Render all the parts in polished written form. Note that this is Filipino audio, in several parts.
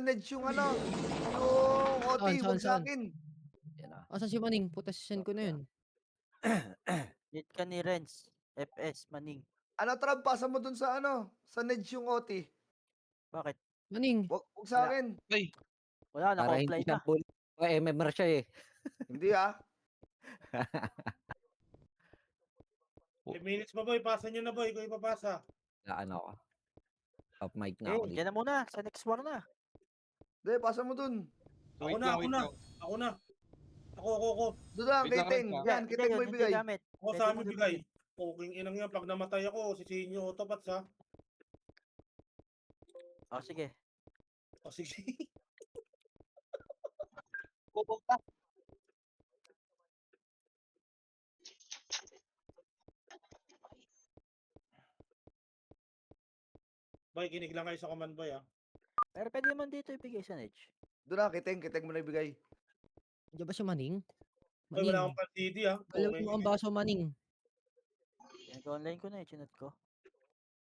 Neds yung ano, yung OT, Saan, wag sa saan? akin. Yan na. Asan si Maning? Puta, send ko na yun. Need ka ni Renz. FS, Maning. Ano, Trab, pasa mo dun sa ano, sa Neds yung OT. Bakit? Maning, Wag sa Wala. akin. Wala, Para hindi naka-offline siya na. bully. MMR siya eh. Hindi ah. 5 minutes pa, boy. Pasa nyo na, boy. Kung ipapasa. Ano ako. Off mic na Eh, ako dito. dyan na muna. Sa next war na. Hindi, pasa mo dun. Ako na. Ako. Doon lang, Wait kay lang, Teng. wait lang. Yan, kay Teng mo Hindi ibigay. gamit. Ako Pwede sa mo amin din bigay. Puking inang yan. Pag namatay ako, sisihin nyo autopats, ha? Oh, sige. O, sige. Pupunta. Boy, kinig lang kayo sa command, boy, ha? Pero pwede man dito ibigay sa Nedge. Doon lang, kay Teng mo na ibigay. Diyan ba si Maning? Boy, wala akong pan-CD, ha? Galawin mo ang baso, Maning. Nag-online ko na eh. Chinat ko.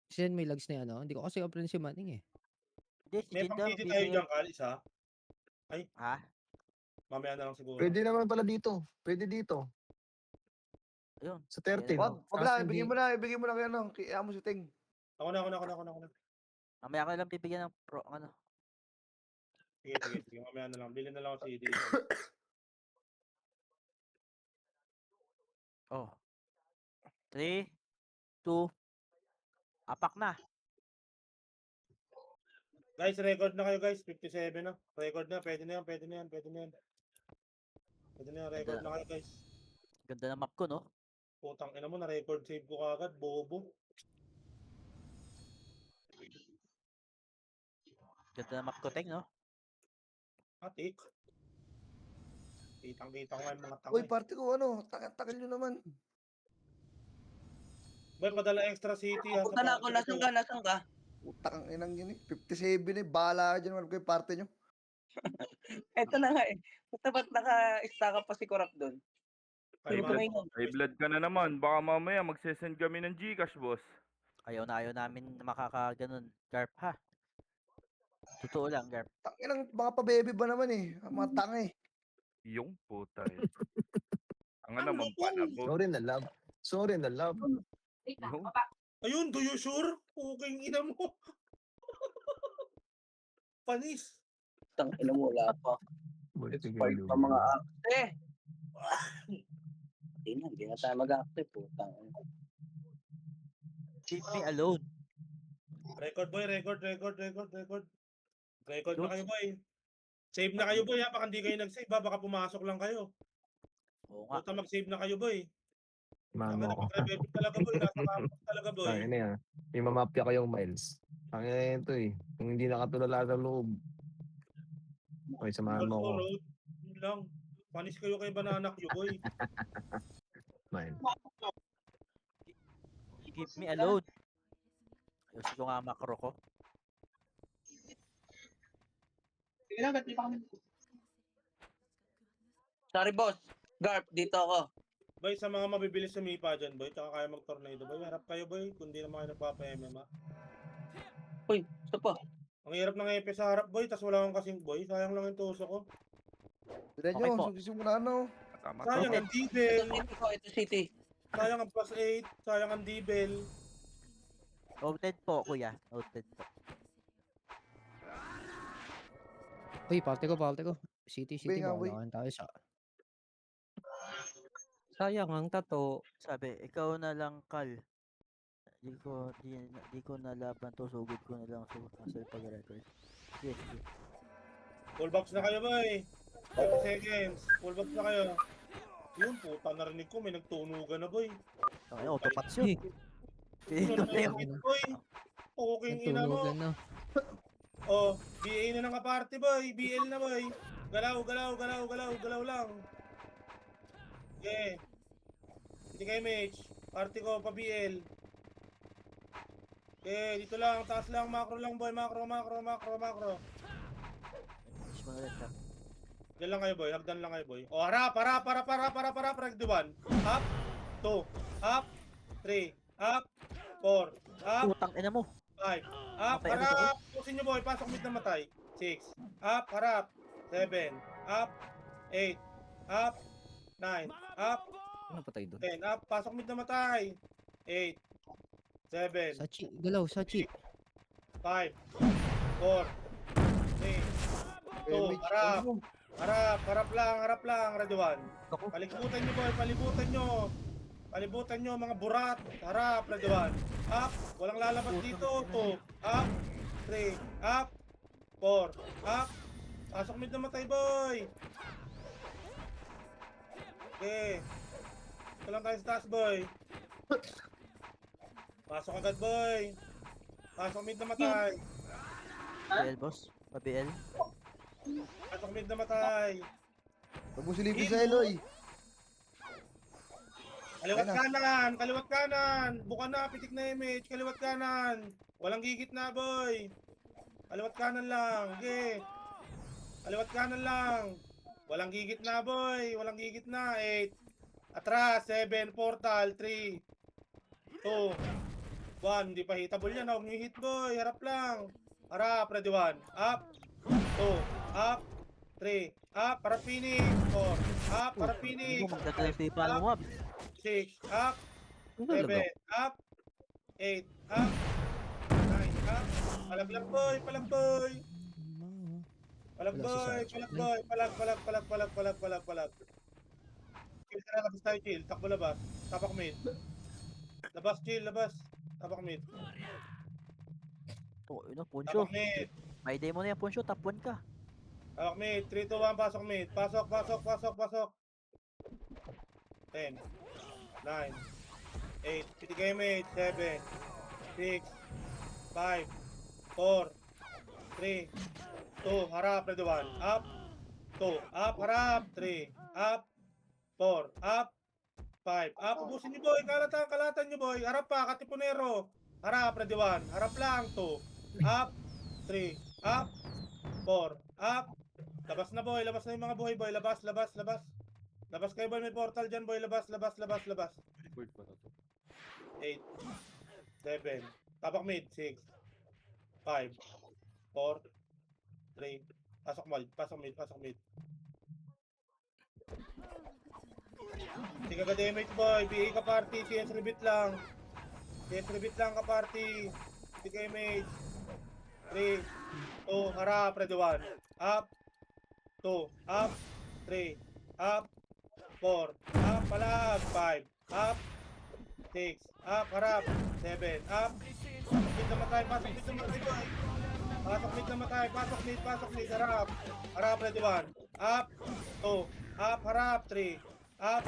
Send may lags na yan, Hindi ko kasi open si Maning eh. Hindi, si May Jinda. pang-CD tayo dyan, Kalis, ha? Ha? Mamaya na lang siguro. Pwede naman pala dito. Pwede dito. Ayun. Sa 13. Wag lang, ibigay mo lang kay ano, kay amo si Teng. Ako na. Mamaya ko lang bibigyan ng pro, ano. Sige. Mamaya na lang. Bilhin na lang ako CD. Oh. 3, 2, apak na. Guys, record na kayo, guys. 57 na. Record na. Pwede na yan. Pwede na yan. Record na kayo, guys. Ganda ng map ko, no? Putang ina mo, na-record save ko kagad. Bobo. Ganda ng map ko, Teng, no? Atik. Kitang-kita ko nga yung mga tanga. Uy, party ko ano, takil nyo naman. Boy, padala extra city, ha? Punta na ako, nasan ka? Utakang inang yun eh. 57 eh, bahala ka dyan, wala ko yung party nyo. Eto na nga eh. Basta ba't naka-staka pa si Korap doon? Ay, Sino ba yun? May blood ka na naman. Baka mamaya magsesend kami ng Gcash, boss. Ayaw namin makakaganon. Garp, ha? Totoo lang, Garp. Tanginang mga pa-baby ba naman eh. Mga tanga eh. Yung puta eh. Ang naman panabo. Sorry na love. Yung ayun, do you sure? Puking ina mo. Panis. Tangina mo, wala pa. Expired pa mga akte. Hindi na tayo mag-active po. Leave me alone. Record, boy. Record na kayo, boy. Save na kayo, boy, ha? Baka hindi kayo nag-save, ha? Baka pumasok lang kayo. Oo nga. Puta, mag-save na kayo, boy. Mamo ako. Mag-revive talaga, boy. Nasa campus talaga, boy. Ay, ano yan. May mamapya kayong miles. Ang ito eh. Kung hindi nakatulala sa loob. Okay, samahan mo ako. Road. Yun lang. Panis kayo kay Banana Q, boy. Mine. Leave me alone. Ayusin ko nga ang macro ko. Sorry boss. Garp, dito ako. Boy, sa mga mabibilis sumipa dyan, boy. Tsaka kaya mag-tornado, boy. Harap kayo, boy. Kung di naman kayo nagpapa-MM, ha? Uy, ito pa. Ang hirap ng EP sa harap, boy. Tas wala akong kasing, boy. Sayang lang yung tuso ko. Dire Okay nyo, po. simula ano. tama Sayang ka. ang D-Bell. Ito city. Sayang ang +8. Sayang ang D-Bell. Noted po, kuya. Noted po. Uy, party ko. City, Uy, nga, uy. bawalan tayo sa... Sayang ang tato. Sabi, ikaw na lang, Kal. Di ko nalaban to. Sugod ko na lang sa pag-record. Yes. Full box na kayo, boy. 30 seconds. Full box na kayo. Yun, puta, narinig ko. May nagtunugan na, boy. Okay, autopats yun. Tinignan na yun. Boy. Puking ina mo. Nagtunugan na. Oh, BA na ng kaparte, boy. BL na, boy. Galaw lang. Okay. Hindi kayo match. Party ko pa BL. Okay, dito lang. Taas lang. Macro lang, boy. Macro. Mas magalit ka. Diyan lang kayo, boy. Hagdan lang kayo, boy. Oh, harap. Ragduan. Up. 2. Up. 3. Up. 4. Up. Putang ina mo. 5. Up. Patay, ano Harap. Pusin nyo, boy. Pasok mid na matay. 6, up, harap, 7, up, 8, up, 9, up, Ano patay doon? 10, up, pasok mid na matay, 8, 7, Sachi, galaw, Sachi. 5, 4, 3, 2, Damage. harap, Ano? harap lang, Radwan. Ako. Palibutan nyo boy, palibutan nyo mga burat, harap, Radwan. Up, walang lalabas dito, 2, up, 3, up, 4, up, pasok mid na matay boy. Okay, ito lang tayo sa taas boy. Pasok agad boy. Pasok mid na matay. BL boss. Pa-BL. Pasok mid na matay. Huwag mo silipin sa Eloy. Kaliwat Ayun na. kanan, kaliwat kanan. Buka na, pitik na image, kaliwat kanan. Walang gigit na, boy. Kaliwat kanan lang, okay. Kaliwat kanan lang. Walang gigit na, boy. Walang gigit na, 8. Atras, 7, portal, 3, 2, 1. Hindi pa hitable yan, huwag niyo hit, boy. Harap lang. Harap, ready 1. Up, 2, up, 3, up, para finish. 4, up, para finish. Magdadalang pa ng mob. 6, up, Ano talaga? 7, up, 8, up, 9, up. Palaglag boy, palag boy. Palag Wala si boy, Sarge. palag boy, palag. Chill ka na, labas tayo chill. Takbo labas. Tapak mid. Labas chill, labas. Tapak mid. Oh, yun ang Poncho. Tapak mid. May demo na yan, Poncho. Top 1 ka. Tapak mid. 3, 2, 1, pasok mid. Pasok. 10, 9, 8, pitigay mid. 7, 6, 5, 4, 3, 2, harap, ready 1, up, 2, up, harap, 3, up, 4, up, 5, up, ubusin niyo boy, kalatan niyo boy, harap pa, katipunero, harap, ready 1, harap lang, 2, up, 3, up, 4, up, labas na boy, labas na yung mga boy, labas, labas kayo boy, may portal dyan boy, labas, 8, 7, tapak mid, 6, 5, 4, 3, pasok mid. Hindi ka damage boy, BA ka party, CS rebeat lang ka party, hindi ka image. 3, 2, harap, ready 1, up, 2, up, 3, up, 4, up, palag, 5, up, 6, up, harap, 7, up, mid na matay, pasok mid na matay boy. Pasok mid, harap, ready 1, up, 2, up, harap, 3, up,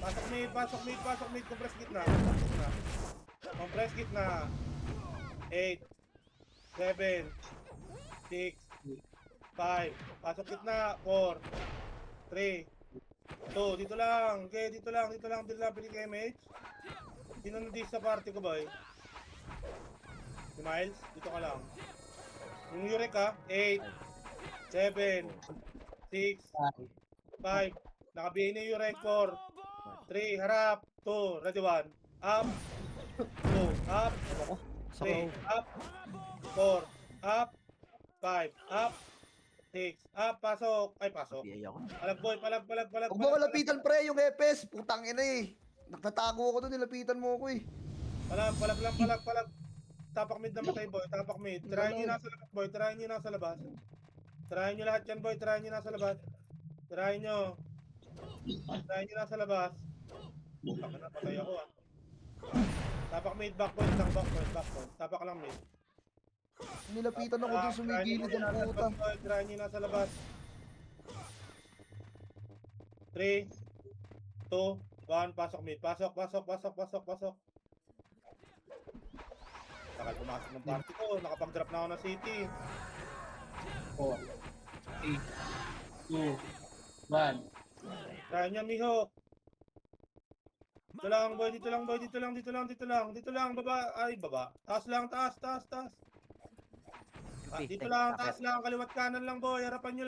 pasok mid, compress gitna, 8, 7, 6, 5, pasok gitna, 4, 3, 2, dito lang, piling kay MH. Sino nandito sa party ko boy? Si Miles, dito ka lang. Yung Eureka, 8, 7, 6, 5, nakabihin na yung Eureka, 4, 3, harap, 2, ready 1, up, 2, up, 3, up, 4, up, 5, up, 6, up, pasok, BA ako. palag. Huwag mo ko lapitan pre, yung Epes. Putang ina eh. Nagtatago ako doon, nilapitan mo ako eh. Palag. Tapak mid na matay boy, tapak mid. Tirahin nyo nasa labas boy, tirahin nyo lahat yan boy, tirahin nyo nasa labas. Tirahin nyo nasa labas. Baka na, patay ako ah. Tapak mid, backpoint. Tapak lang mid. Nilapitan ako doon, sumigilid ang puta. Tirahin nyo nasa labas. 3, 2, 1, pasok mid. Pasok. Takal pumasok ng party ko, nakapag-drop na ako ng city. 4, 3, 2, 1. Tirahin nyo, miho. Dito lang boy, dito lang, baba. Taas lang. Dito lang, taas lang, kaliwat kanan lang boy, harapan nyo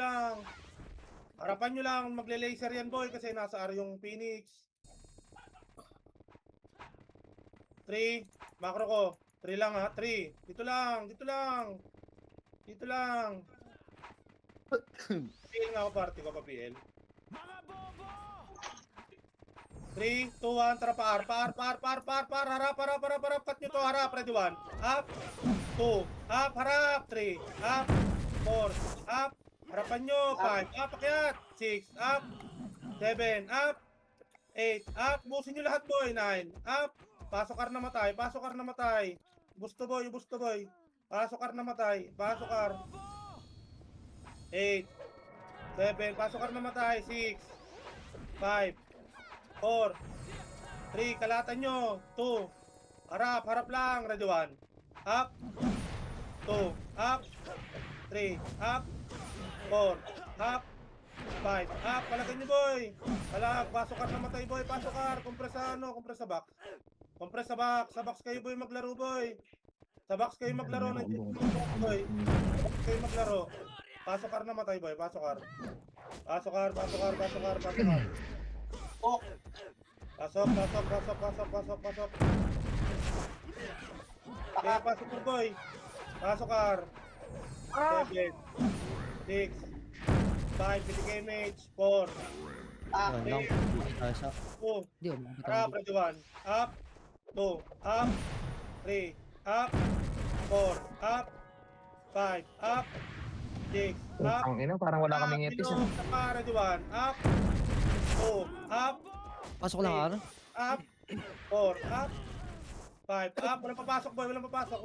lang, magle-laser yan boy kasi nasa R yung Phoenix. 3, macro ko, 3 lang ha, 3, dito lang. PL nga kaparty ko pa PL. 3, 2, 1, tara par, harap, cut nyo to, harap, ready 1, up, 2, up, harap, 3, up, 4, up, harapan nyo, 5, up, akyat, 6, up, 7, up, 8, up, busin nyo lahat boy, 9, up, pasok kar namatay, busto boy, pasok kar namatay, 8, 7, pasok kar namatay, 6, 5, 4, 3, kalatan nyo, 2, harap lang, ready 1, up, 2, up, 3, up, 4, up, 5, up, palagan nyo boy, pasok kar namatay boy, pasok kar, compress sa box, sa box kayo boy maglaro boy, nandiyan boy, kayo maglaro, pasok kar namatay boy, pasok kar. Pasok. Kaya pasok mo boy. Pasok kar. 7, 6, 5, PTK mage, 4, Ayun lang. Sa 2, Hindi ako makakita. up, ready 1, up, 2, up, 3, up, 4, up, 5, up, 6, up, Ang ina, parang wala kaming epis. Binog, tapa, ready 1, up, 2, up, Pasok lang, Ar. up, 4, up, 5, up, walang papasok boy, walang papasok,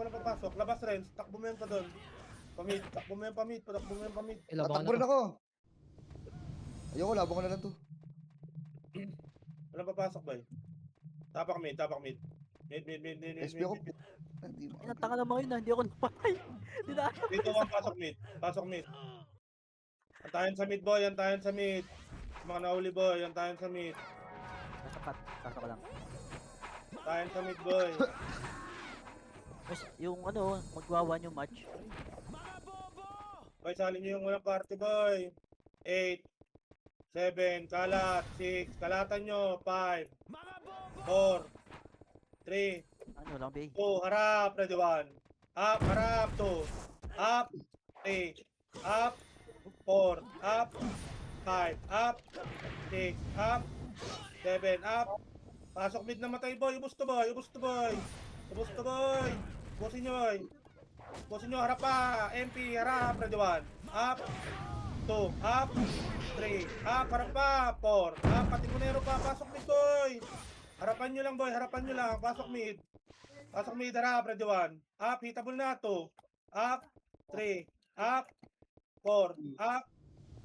labas rin, takbo mo yan pa doon, takbo mo yan pa mid, Ilabang Tatakbo rin na to. ako. Ayoko, labang ko na lang to. walang papasok boy, tapak mid, SP ako. Hindi mo. Inatanga naman yun, hindi ako napatay. dito ang pasok mid, antayin sa mid, mga nauli boy, antayin sa mid, Pasok ka lang. antayin sa mid boy, Mas, yung ano, magwawan yung match. boy, salin nyo yung walang party boy, 8, 7, kalat, 6, kalatan nyo, 5, 4, 3, Ano lang, Bay? 2, harap, ready 1, up, harap, 2, up, 3, up, 4, up, 5, up, 6, up, 7, up, pasok mid na matay boy, ubos to boy, bosin nyo, harap pa, MP, harap, ready 1, up, 2, up, 3, up, harap pa, 4, up, patikunero pa, pasok mid boy, harapan nyo lang, pasok mid, harap, ready 1, up, hitable na, 2, up, 3, up, 4, up,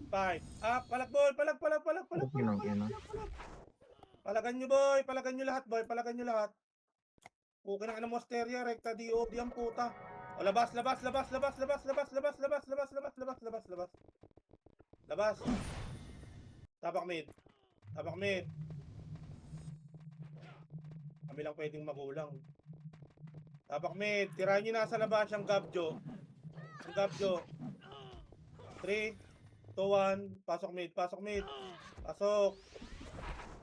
5, up, palag boy, palag, Ang ina. palagan nyo boy, palagan nyo lahat. Okay na Mosteria, rekta DOB ang puta. O labas. Labas. Tapak mid. Kami lang pwedeng magulang. Tapak mid, tirahin nyo nasa labas yung Gabjo. 3, 2, 1, pasok mid. Pasok.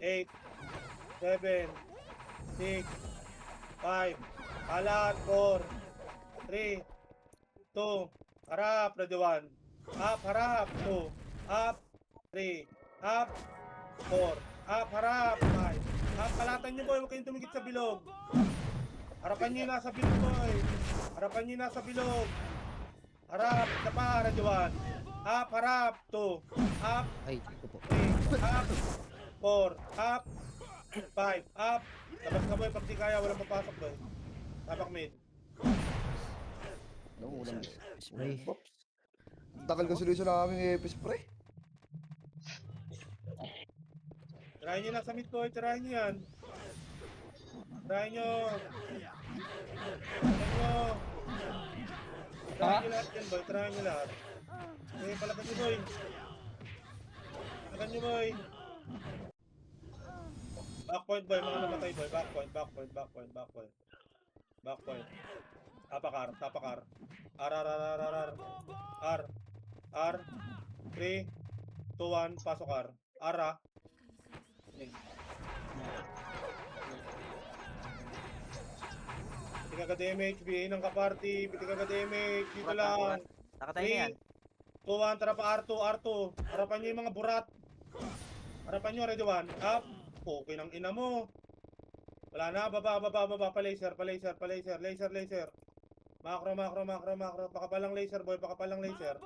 8, 7, 6, 5, kalat, 4, 3, 2, harap, ready 1, up, harap, 2, up, 3, up, 4, up, harap, 5, up, kalatan nyo boy, huwag kayong tumigit sa bilog. Harapan nyo nasa bilog boy, harap, isa pa, ready 1, up, harap, 2, up, Ay, ito po. 3, up, 4, up, 5, up, labas ka boy, pag di kaya, walang papasok boy. Tapak mid. Spray. Tagal ko solution na aming epis pre. Tirahin nyo na sa mid boy, tirahin nyo yan. Tirahin nyo lahat yan boy, tirahin nyo lahat. Okay, palagan nyo boy. Backpoint boy, mga namatay boy, backpoint. Tapakar. R. 3, 2, 1, pasok R. Ara. Piti ka damage, BA ng kaparty, dito lang. Nakatay na yan. 2-1, tara pa R2, R2. Harapan nyo yung mga burat. Harapan nyo, ready 1. Up. Okay ng ina mo. Wala na, baba. Pa-laser. Laser. Macro. Pakapalang laser, boy. Pakapalang laser.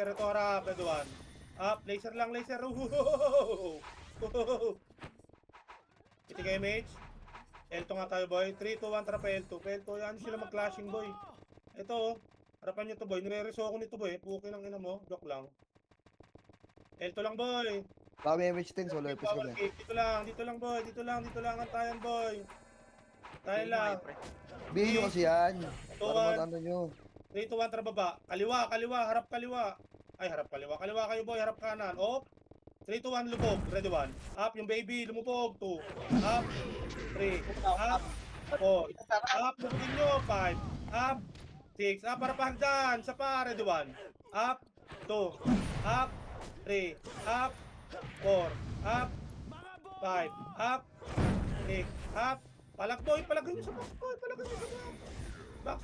Ito, harap, ready 1. Up, laser lang. Iti kayo, mates. L2 nga tayo, boy. 3, 2, 1, tara pa L2. Yan sila mag-clashing, boy. Ito, harapan nyo to, boy. Nire-reso ako nito, boy. Puki ng ina mo. Joke lang. L2 lang, boy. Kami MH10, solo EPS Power kami. kick. Dito lang, boy. Dito lang ang tayan, boy. Tayo lang. Bihin nyo kasi yan. Tuwan. Para matanda nyo. 3, 2, 1, tara baba. Kaliwa. Harap kaliwa. Ay, harap kaliwa. Kaliwa kayo, boy. Harap kanan. Off. 3, 2, 1, lubog. Ready 1. Up, yung baby. Lumubog. 2. Up. 3. Up. 4. Up. Lubogin nyo. 5. Up. 6. Up. Para pahagdan. Sa pa. Ready 1. Up. 2. Up. 3. Up. 4. Up. 5. Up. 6. Up. Palagay nyo sa box, boy. Palagay nyo sa box.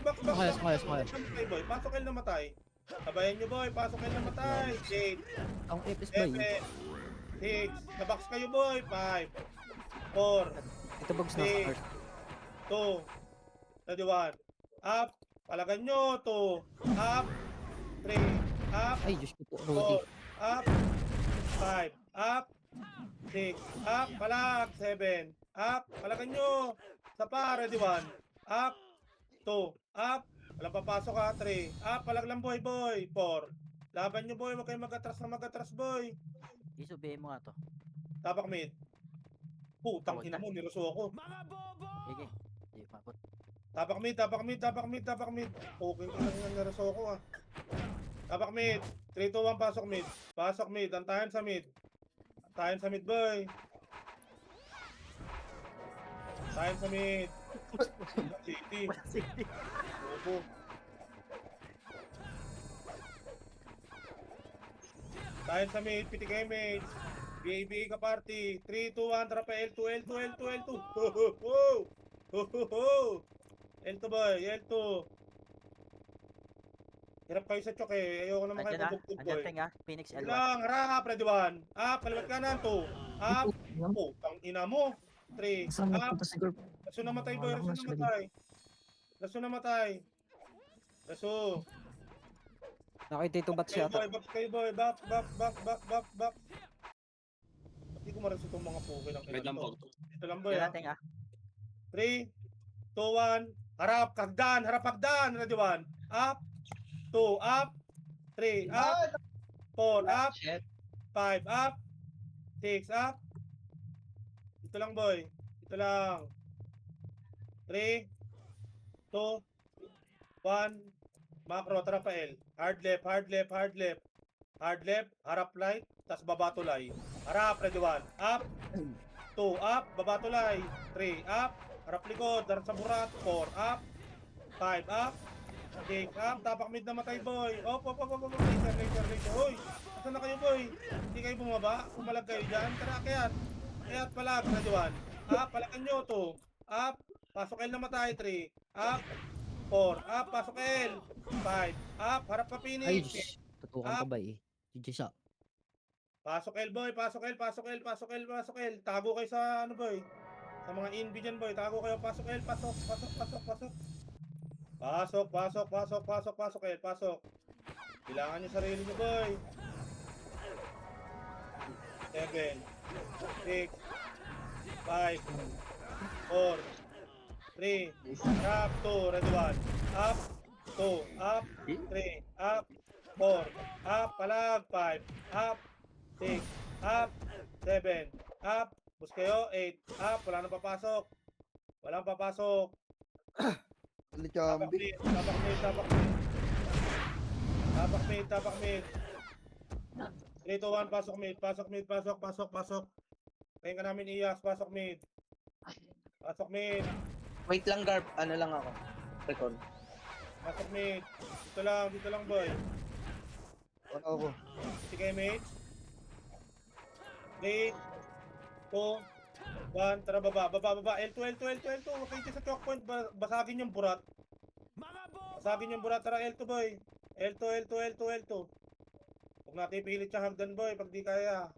Box. Ayos. Namatay, boy. Pasok kayo namatay. Sabayan nyo, boy. Pasok kayo namatay. 8. Ang EPS ba 7. yun? 6. Nabox kayo, boy. 5. 4. Ito bags na Six. first. 2. Ready 1. Up. Palagan nyo. 2. Up. 3. Up. Ay, Diyos ko po, 4. Rudy. Up. 5. Up. 6. Up. Palag. 7. Up. Palagan nyo. Sa pa. Ready 1. Up. 2. Up. Walang papasok ha. 3. Up. Palag lang, boy. 4. Laban nyo, boy. Huwag kayong mag-atras, boy. Isubihin mo nga to. Tapak mid. Putang ina mo. Niluso ako. Sige. Di mabot. Tapak mid. Okay ko lang yung niluso ako ah. Tapak mid. 3, 2, 1. Pasok mid. Antayan sa mid. Boy. Antayan sa mid. City. Opo. Tayo sa mid, piti kayo mid. BABA ka party. 3, 2, 1, tara pa L2. L2 boy, L2. Hirap kayo sa chok eh. Ayoko naman kayo Andyan na. bubugtog Andyan boy. tenga. Phoenix L1. Lang, harap, ready 1. Up, kaliwat kanan 2. Up, putang ina mo. 3, Saan up. nagpunta si Gorp? Lasso namatay boy, Wala ko lasso na namatay. Lasso. Nakita ito bats Kayo yata. boy, back. Hindi ko maras itong mga puki ng ina to. Ito lang boy ha. Andyan tenga. 3, 2, 1. Harap, hagdan. Ready 1. Up. 2, up. 3, up. 4, up. 5, up. 6, up. Ito lang boy. Ito lang. 3, 2, 1. Macro, tara pa L. Hard left. Harap light. Tas baba tulay. Harap, ready 1. Up. 2, up. Baba tulay. 3, up. Harap likod. Darap sa burat. 4, up. 5, up. 6, up. Tapak mid na matay, boy. Op. Laser. Hoy. Asan na kayo, boy? Hindi kayo bumaba? Pumalag kayo dyan. Tara, Kayat palag. Ready 1. Up. Palagan nyo to. Up. Pasok L na matay. 3. Up. 4. Up. Pasok L. 5. Up. Harap pa Ay, finish. Diyos. Tutukan ka ba eh? GG siya. Pasok L, boy. Pasok L. Tago kayo sa ano, boy. Sa mga invi dyan, boy. Tago kayo. Pasok L. Pasok. Pasok L. Kailangan nyo sarili nyo, boy. 7, 6, 5, 4, 3, up, 2, ready 1. Up, 2, up, 3, up, 4, up, palag, 5, up, 6, up, 7, up, bus kayo, 8, up, walang papasok. Lichambi. Tapak mid. 3, 2, 1, pasok mid. Kaya ka namin iyas, pasok mid. Wait lang, Garp. Ano lang ako. Recon. Pasok mid. Dito lang boy. Ano ako? Sige mates. 3, 2, 1, tara baba. L2. Huwag kayo sa choke point. Basagin yung burat. Tara L2 boy. L2, L2, L2, L2. Huwag natin pilit siyang hagdan, boy, pag di kaya.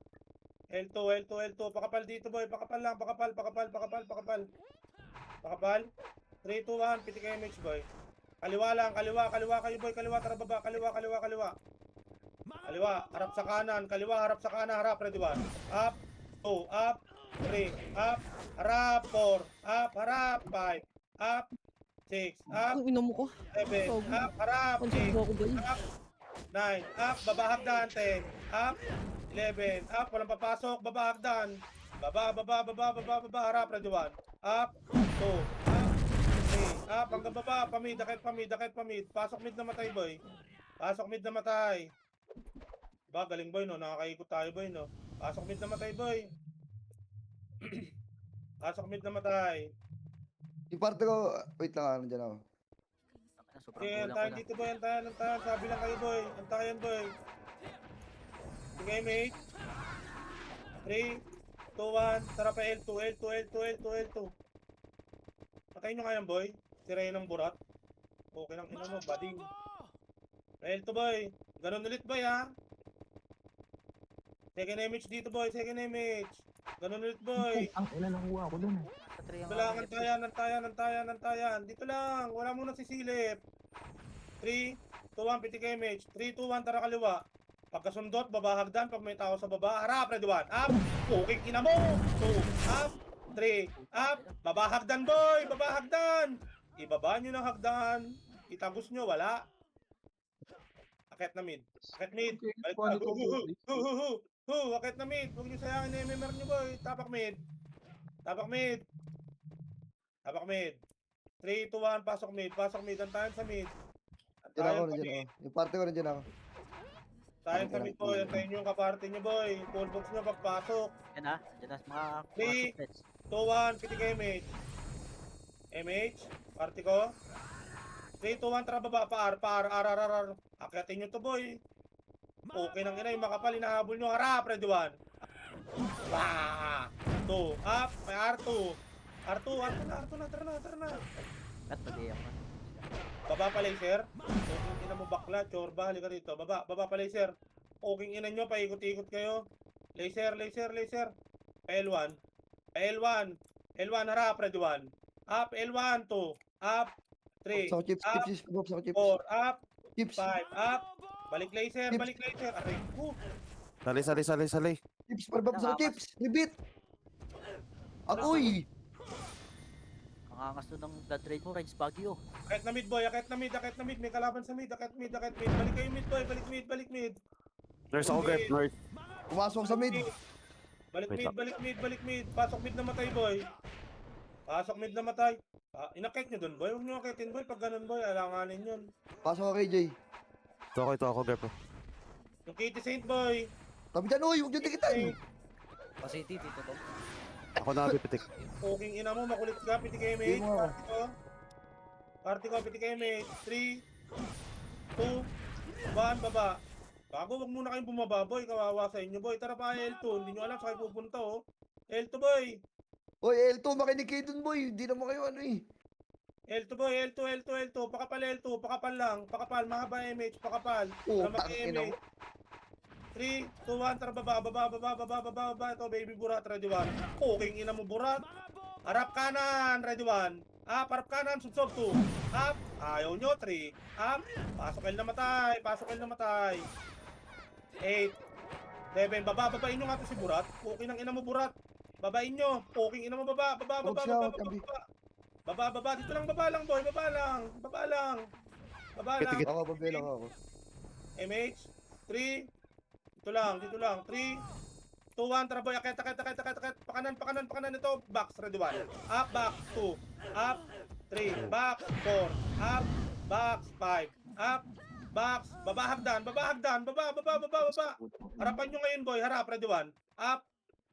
L2, L2, L2. Pakapal dito, boy. Pakapal lang, pakapal. Pakapal. 3, 2, 1. Pitik image, boy. Kaliwa lang, kaliwa kayo, boy. Kaliwa, tara baba. Kaliwa. Kaliwa, harap sa kanan. Kaliwa, harap sa kanan. Harap, ready 1. Up, 2, up, 3, up, harap, 4, up, harap, 5, up, 6, up, Ang ina mo ko. 7, up, harap, Ang 6, sabi ko ba yun? up, 9, up, baba hagdan, 10, up, 11, up, walang papasok, baba hagdan, baba, harap, ready 1, up, 2, up, 3, up, hanggang baba, dakit pamid, pasok mid na matay, boy, Ba, galing boy, no, nakakaikot tayo, boy, no, pasok mid na matay, boy, Yung parte ko, wait lang, nandiyan ako. Sobrang Okay, kulang ko antayan na. dito, boy, antayan, sabi lang kayo, boy, antayan, boy. Sige, mate. 3, 2, 1, tara pa L2. Patayin nyo kayang, boy. Sirayin ng burat. Okay lang, ina mo, bading. L2, boy. Ganun ulit, boy, ha? Second image dito, boy, Ganun ulit, boy. Ang ina nakuha ko dun. Sa 3 ang Wala, antayan. Dito lang, wala muna sisilip. 3, 2, 1, pitik image. 3, 2, 1, tara kaliwa. Pagkasundot, baba hagdan. Pag may tao sa baba, harap, ready 1. Up, puking ina mo. 2, up, 3, up. Baba hagdan, boy, Ibaba nyo ng hagdan. Itagos nyo, wala. Akit na mid. Balik pa. Akit na mid. Huwag nyo sayangin na MMR nyo, boy. Tapak mid. 3, 2, 1, pasok mid. Antayan sa mid. Nandiyan ako, nandiyan ako. Yung parte ko, nandiyan ako. Antayan sa mid, boy. Antayin nyo yung kaparte nyo, boy. Full box nyo pagpasok. Yan ha. Yan ha. Mga Three. suplets. 2, 1, pitik image. Party ko. 3, 2, 1, tara baba. R. Akyatin nyo to, boy. Okay nang ina, yung makapal, hinahabol nyo. Harap, ready 1. 2, up, may R2 na, tara na. At pag-iyak na. Baba pa laser. Okay, ina mo bakla, chorba, halika dito. Baba pa laser. Okay, ina nyo, paikot-ikot kayo. Laser. L1, harap, ready 1. Up, L1, 2, up, 3, Sa chips, up, chips, sa chips. 4, up, Chips, 5, up. Balik laser. Aray ko. Salay. chips, parbab sa chips. Libit. Agoy. Ang angas nun ng blood rage mo, Range Baguio. Akit na mid, boy. May kalaban sa mid. Akit mid. Balik kayo mid, boy. Balik mid. Nurse ako, Grep. Nurse. Pumasok sa mid. Balik Wait mid. Pasok mid na matay, boy. Inakit nyo dun, boy. Huwag nyo akitin, boy. Pag ganun, boy, alanganin yun. Pasok ka kay Jay. Ito ako, Grep. Yung Kitty Saint, boy. Tabi dyan, uy, huwag nyo tikitan. Pasiti, tito to. Ako na pitik. Poking ina mo, makulit ka. Pitik kayo, mate. Hindi mo ako. Party ko, pitik kayo, mate. 3, 2, 1, baba. Bago, wag muna kayong bumaba, boy. Kawawa sa inyo, boy. Tara pa, L2. Hindi nyo alam sa kayo pupunta, oh. L2, boy. Uy, L2, makinig kayo dun, boy. Hindi naman kayo ano eh. L2, boy. L2. Pakapal, L2. Pakapal lang. Pakapal, mahaba MH. Pakapal. Oh, Para tangina mo. 3, 2, 1, tara baba. Ito, baby burat, ready 1. Poking ina mo burat. Harap kanan, ready 1. Up, harap kanan, subsob 2. Up, ayaw nyo, 3. Up, pasok kayo na matay. 8, 7, babain nyo nga to si burat. Poking ng ina mo burat. Babain nyo, poking ina mo baba. Huwag siya, tabi. Baba, dito lang, baba lang, boy, baba lang. Ako, pabilang ako. MH, 3, dito lang, 3, 2, 1, tara boy, akit, pakanan, ito, box, ready 1, up, box, 2, up, 3, box, 4, up, box, 5, up, box, baba, hagdan, baba, harapan nyo ngayon boy, harap, ready 1, up,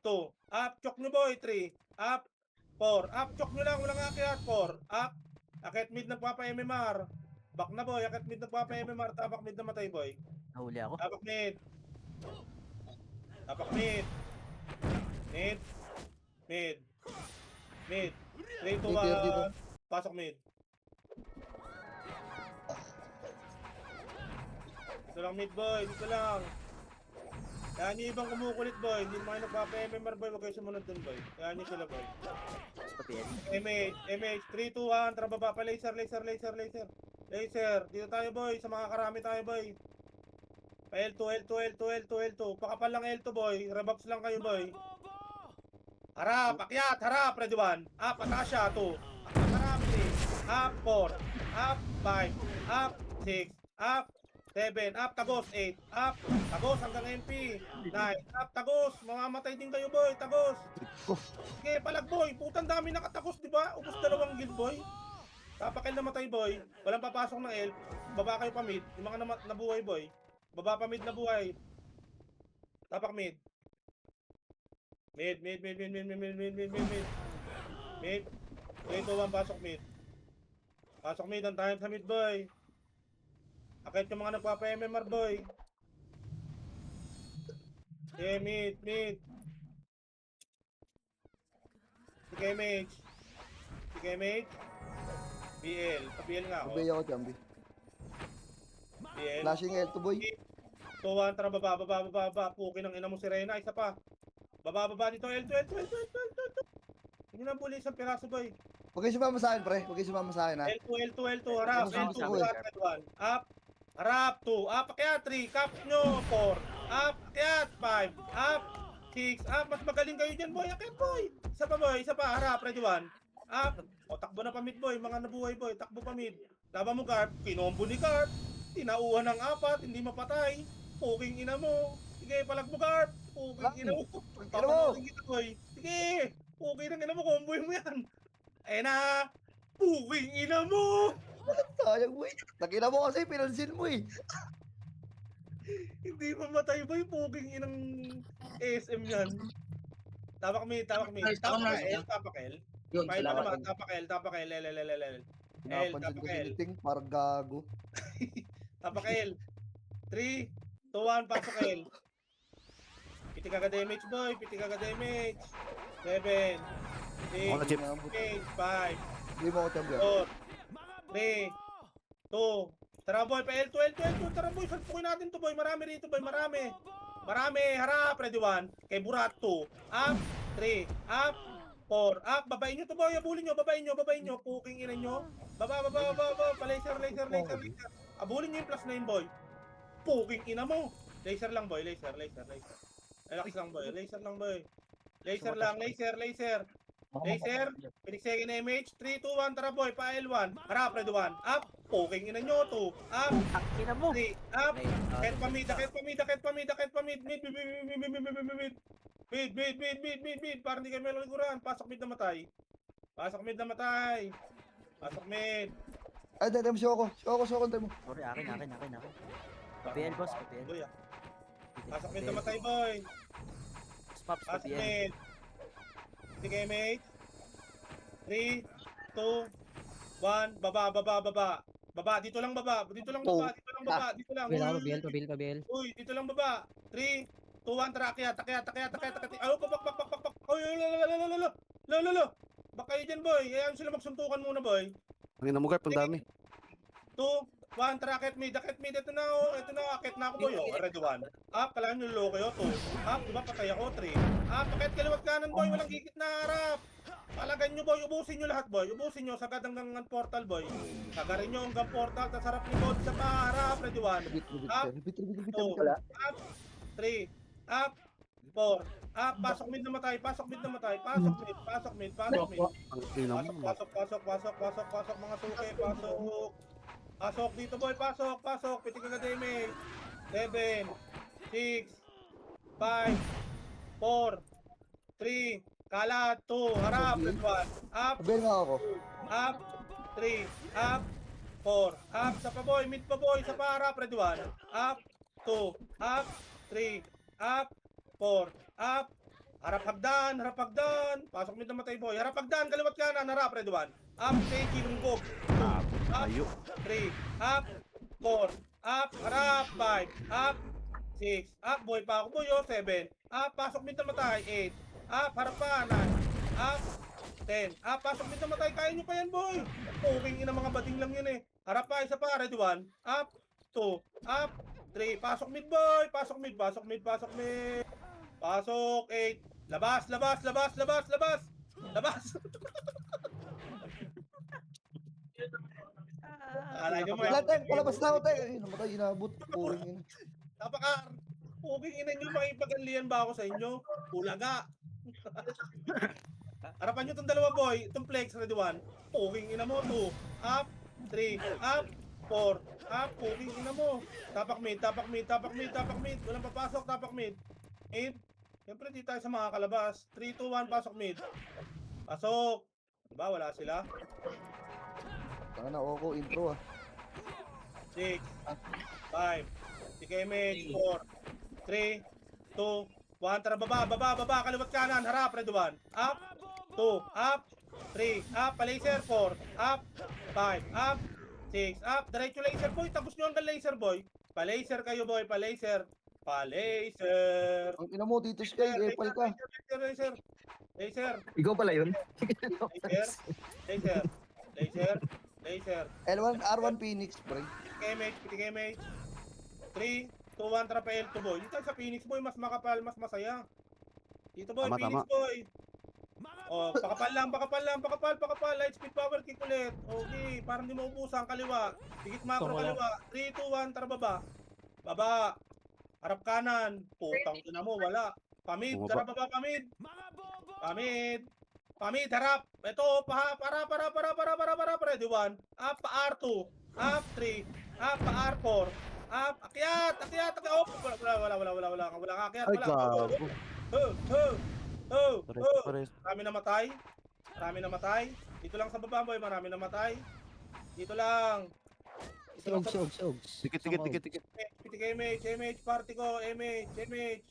2, up, chok nyo boy, 3, up, 4, up, chok nyo lang, walang akyat, 4, up, akit mid nagpapa-MMR, back na boy, akit mid nagpapa-MMR, tapak mid na matay boy. Nahuli ako. Tapak mid. Mid. 3, 2, 1. Pasok mid. Dito lang mid boy, dito lang. Yan yung ibang kumukulit boy, hindi naman kayo nagpapa-MMR boy, huwag kayo sumunod dun boy. Yan yung sila boy. Basta PL. MH, 3, 2, 1, tara baba pa, laser. Laser, dito tayo boy, sa mga karami tayo boy. Pa L2, pakapal lang L2 boy, rebuffs lang kayo boy. Harap, akyat, harap, ready 1. Up, Atasha, 2. Harap, 3. Up, 4. Up, 5. Up, 6. Up, 7. Up, tagos, 8. Up, tagos hanggang MP. 9. Up, tagos. Mamamatay din kayo boy, tagos. Okay, palag boy. Putang dami nakatagos, di ba? Ubus 2 guild boy. Tapakil namatay boy. Walang papasok ng elf. Baba kayo pa mid. Yung mga nabuhay boy. Baba pa mid na buhay. Tapak mid. Mid. Mid, 2-1, pasok mid. Pasok mid, ang tayo sa mid boy. Akit yung mga nagpapa-MMR boy. Okay, mid. Sige, mage. BL. BL nga ako. Obey ako, Chambi. BL. Flashing L2 boy. 2-1, tara baba. Pukin ng ina mo si Reyna, isa pa. Baba dito, L2. Hindi na bully isang piraso boy. Huwag kayo sumama sa akin, pre. Huwag kayo sumama sa akin, ha. L2, harap. Ano L2, sa harap, 1. Up. Harap, 2. Up, akyat, 3. Cap nyo, 4. Up, akyat, 5. Up, 6. Up, mas magaling kayo dyan, boy. Akyat, boy. Isa pa, harap, ready 1. Up. O, takbo na pa mid, boy. Mga nabuhay, boy. Takbo pa mid. Laban mo, Garp. Kinombo ni Garp. Tinauhan ng 4, hindi mapatay. Puking ina mo. Sige, palag mo, Garp. Puking ina mo. Papanoodin kita, boy. Sige. Puking ina mo, comboy mo yan. Ayun na. Puking ina mo. Sayang, boy. Nakita mo kasi, pinansin mo, eh. Hindi mamatay ba yung puking inang ASM yan? Tapak mid. Nice, ako nice. Tapak L. Yun, Pahin salamat. naman, tapak L. Napansin ko si Liting, parang gago. Tapak L. 3, 2, 1, pasok L. Piti ka damage boy, 7, 6, 5, Hindi mo ako, Chambi. 4, 3, 2, tara boy, pa L2, tara boy, salpukin natin to boy, marami rito boy, marami, harap, ready 1, kay Burat 2, up, 3, up, 4, up, babain nyo to boy, abulin nyo, babain nyo, puking ina nyo, baba, pa-laser, abulin nyo yung plus 9 boy, puking ina mo, laser lang boy, laser, relax lang boy, laser lang, laser, pinigsege na image, 3, 2, 1, tara boy, pa L1, harap, ready 1, up, puking ina nyo, 2, up, Akina mo. 3, up, kahit pa mid, parang hindi kayo may liguran, pasok mid na matay, Ay, dahil mo, show ako, tayo mo. Sorry, akin. PL boss, PL. boy ah, pasok mid na matay boy, Pops, pasok PL. mid, hindi kayo mate, 3, 2, 1, baba, dito lang baba, dito lang, Pabil ako, pabil. uy, dito lang baba, 3, 2, 1, tara, akyat, ayaw, pak, uy, lalo, baka kayo dyan boy, ayaw sila magsuntukan muna boy, Ang ina mo, Garp, ang dami. 2, 1, tara, akit mid, ito na, akit na ako boy, ready 1, up, kailangan nyo loko kayo, 2, up, diba, patay ako, 3, up, akit kaliwat kanan boy, walang gigit na harap, palagan nyo boy, ubusin nyo lahat boy, sagad hanggang portal boy, sagarin nyo hanggang portal, tas harap ni God sa paharap, ready 1, Repeat. 2, up, 3, up, 4, up, pasok mid na matay, pasok mid, Ang ina mo. pasok, mga suki, pasok dito boy, pasok, pitik ka damage, 7, 6, 5, 4, 3, kalat, 2, harap, red 1, up, Obey nga ako. up, 3, up, 4, up, sa pa boy, mid pa boy, sa pa harap, red 1, up, 2, up, 3, up, 4, up, harap hagdan, pasok mid na matay boy, harap hagdan, kaliwat kanan, harap, red 1, up, safety, lunggog, 2, up, 3, up, 4, up, harap, 5, up, 6, up, boy pa ako boy, 7, up, pasok mid na matay, 8, up, harap pa, 9, up, 10, up, pasok mid na matay, kaya nyo pa yan boy, puking ina mga bading lang yun eh, harap pa, isa pa, ready 1, up, 2, up, 3, pasok mid boy, pasok mid, pasok mid, pasok mid. Pasok 8, labas, labas, labas, labas, labas. Labas. Alay nyo mo Wala tayo, palabas na ako tayo. Ay, namatay, inabot. Puring ina. Napakar. Puging ina nyo, makipaganlian ba ako sa inyo? Ulaga. Harapan nyo itong dalawa boy, itong flex, ready 1. Puging ina mo, 2, up, 3, up, 4, up, puging ina mo. Tapak mid, tapak mid, tapak mid, tapak mid. Walang papasok, tapak mid. 8. Siyempre di tayo sa mga kalabas. 3, 2, 1, pasok mid. Pasok. Diba, wala sila? Tanga na, Oko, intro ah. 6, 5, TKMH, 4, 3, 2, 1, tara baba, baba, baba, kaliwat kanan, harap, ready 1, up, 2, up, 3, up, pa-laser, 4, up, 5, up, 6, up, diretso laser boy, tapos nyo hanggang laser boy, pa-laser kayo boy, pa-laser, pa-laser, Ang ina mo, Tito Sky, epal ka. laser, laser, Ikaw pala yun? laser, laser, laser, laser, L1, R1 Phoenix, pre. PTKMH, PTKMH. 3, 2, 1, tara pa L2 boy. Dito sa Phoenix boy, mas makapal, mas masaya. Dito boy, Tama, Phoenix tama. boy. Oh, pakapal lang, pakapal lang, pakapal, pakapal. Light speed power kick ulit. Okay, parang di maubusan, kaliwa. Digit macro kaliwa. 3, 2, 1, tara baba. Baba. Harap kanan. Putang ina mo, wala. Pamid, Bumaba. tara baba, pamid. Pamid. Pamid, harap. Ito, para. Ready 1. Up, pa R2. Up, 3. Up, pa R4. Up, akyat. Oh, wala. Wala akyat, Ay, wala. gago. Pares. Marami namatay. Dito lang sa baba, boy. Marami namatay. Dito lang. Dito lang sa Sogs. Tikit. MH, party ko. MH, 3,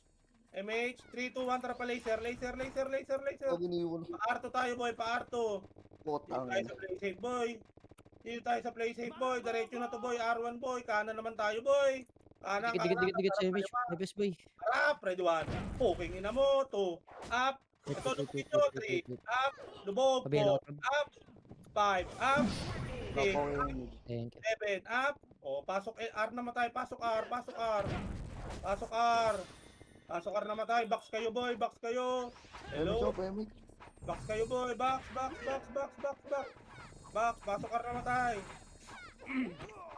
2, 1, tara pa laser. Ito giniwan. Pa-R2 tayo, boy. Pa-R2. Putang Dito tayo ina. sa play safe, boy. Dito tayo sa play safe, boy. Diretso na to, boy. R1, boy. Kanan naman tayo, boy. Kanan. Dikit sa image. Epes boy. Harap, ready 1. Poking ina mo, 2. Up. Ito, lubog ito. 3. Up. Lubog. 4. Kabila. Up. 5. Up. 6. Nako, yun. Thank you. 7. Up. O, pasok R namatay. Pasok R. Pasok R namatay. Box kayo, boy. Box kayo. Hello. Pemik. Box kayo, boy. Box. Box. Pasok R namatay.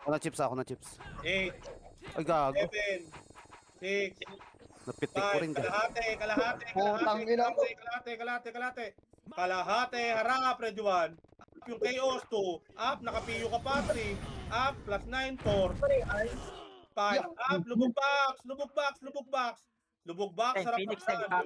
Ako na chips. 8. Ay, gago. 7. 6. Napitik ko rin. Kalahati. Putang ina mo. Kalahati, harap, ready 1. Up yung chaos 2. Up, nakapiyo ka pa 3. Up, plus 9, 4. 5. Up, lubog box. Lubog box, harap Phoenix, hagdan.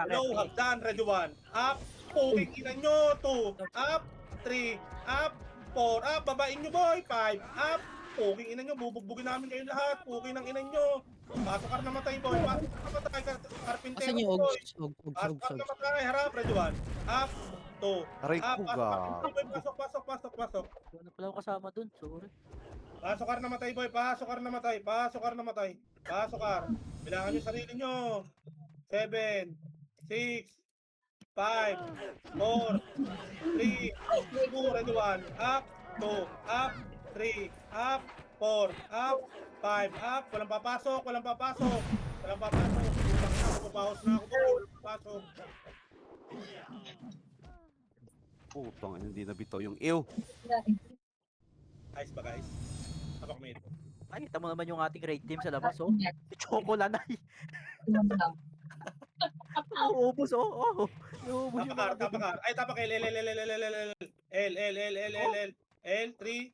Low, hagdan, ready 1. Up, puking ina nyo 2. Up, 3. Up, 4. Up, babain nyo boy. 5. Up, puking ina nyo. Bubugbugin namin kayo lahat. Puking ng ina nyo. Pasok ka namatay boy. Pasok ka namatay. Karpintero Asan yung boy. Ogs? Pasok ka Ogs. namatay. Harap, ready 1. Up, 2. Aray Up, ko, pasok. gago. Pasok. Wala pala ako kasama dun, sorry. Pasok ka namatay boy. Pasok ka namatay. Bilangan nyo sarili nyo. 7, 6, 5, 4, 3, 2, ready 1. Up, 2, up, 3, up, 4, up, 5, up. Walang papasok. Pupahos na ako. Walang papasok. Putang, hindi nabitaw yung ew. Ayos ba guys? Tapak mid. Ay, kita mo naman yung ating raid team sa labas, oh. Si Choco Lanay. Uubos, oh. Uubos yung mga Tapakar. Ay, tapak L. L, 3,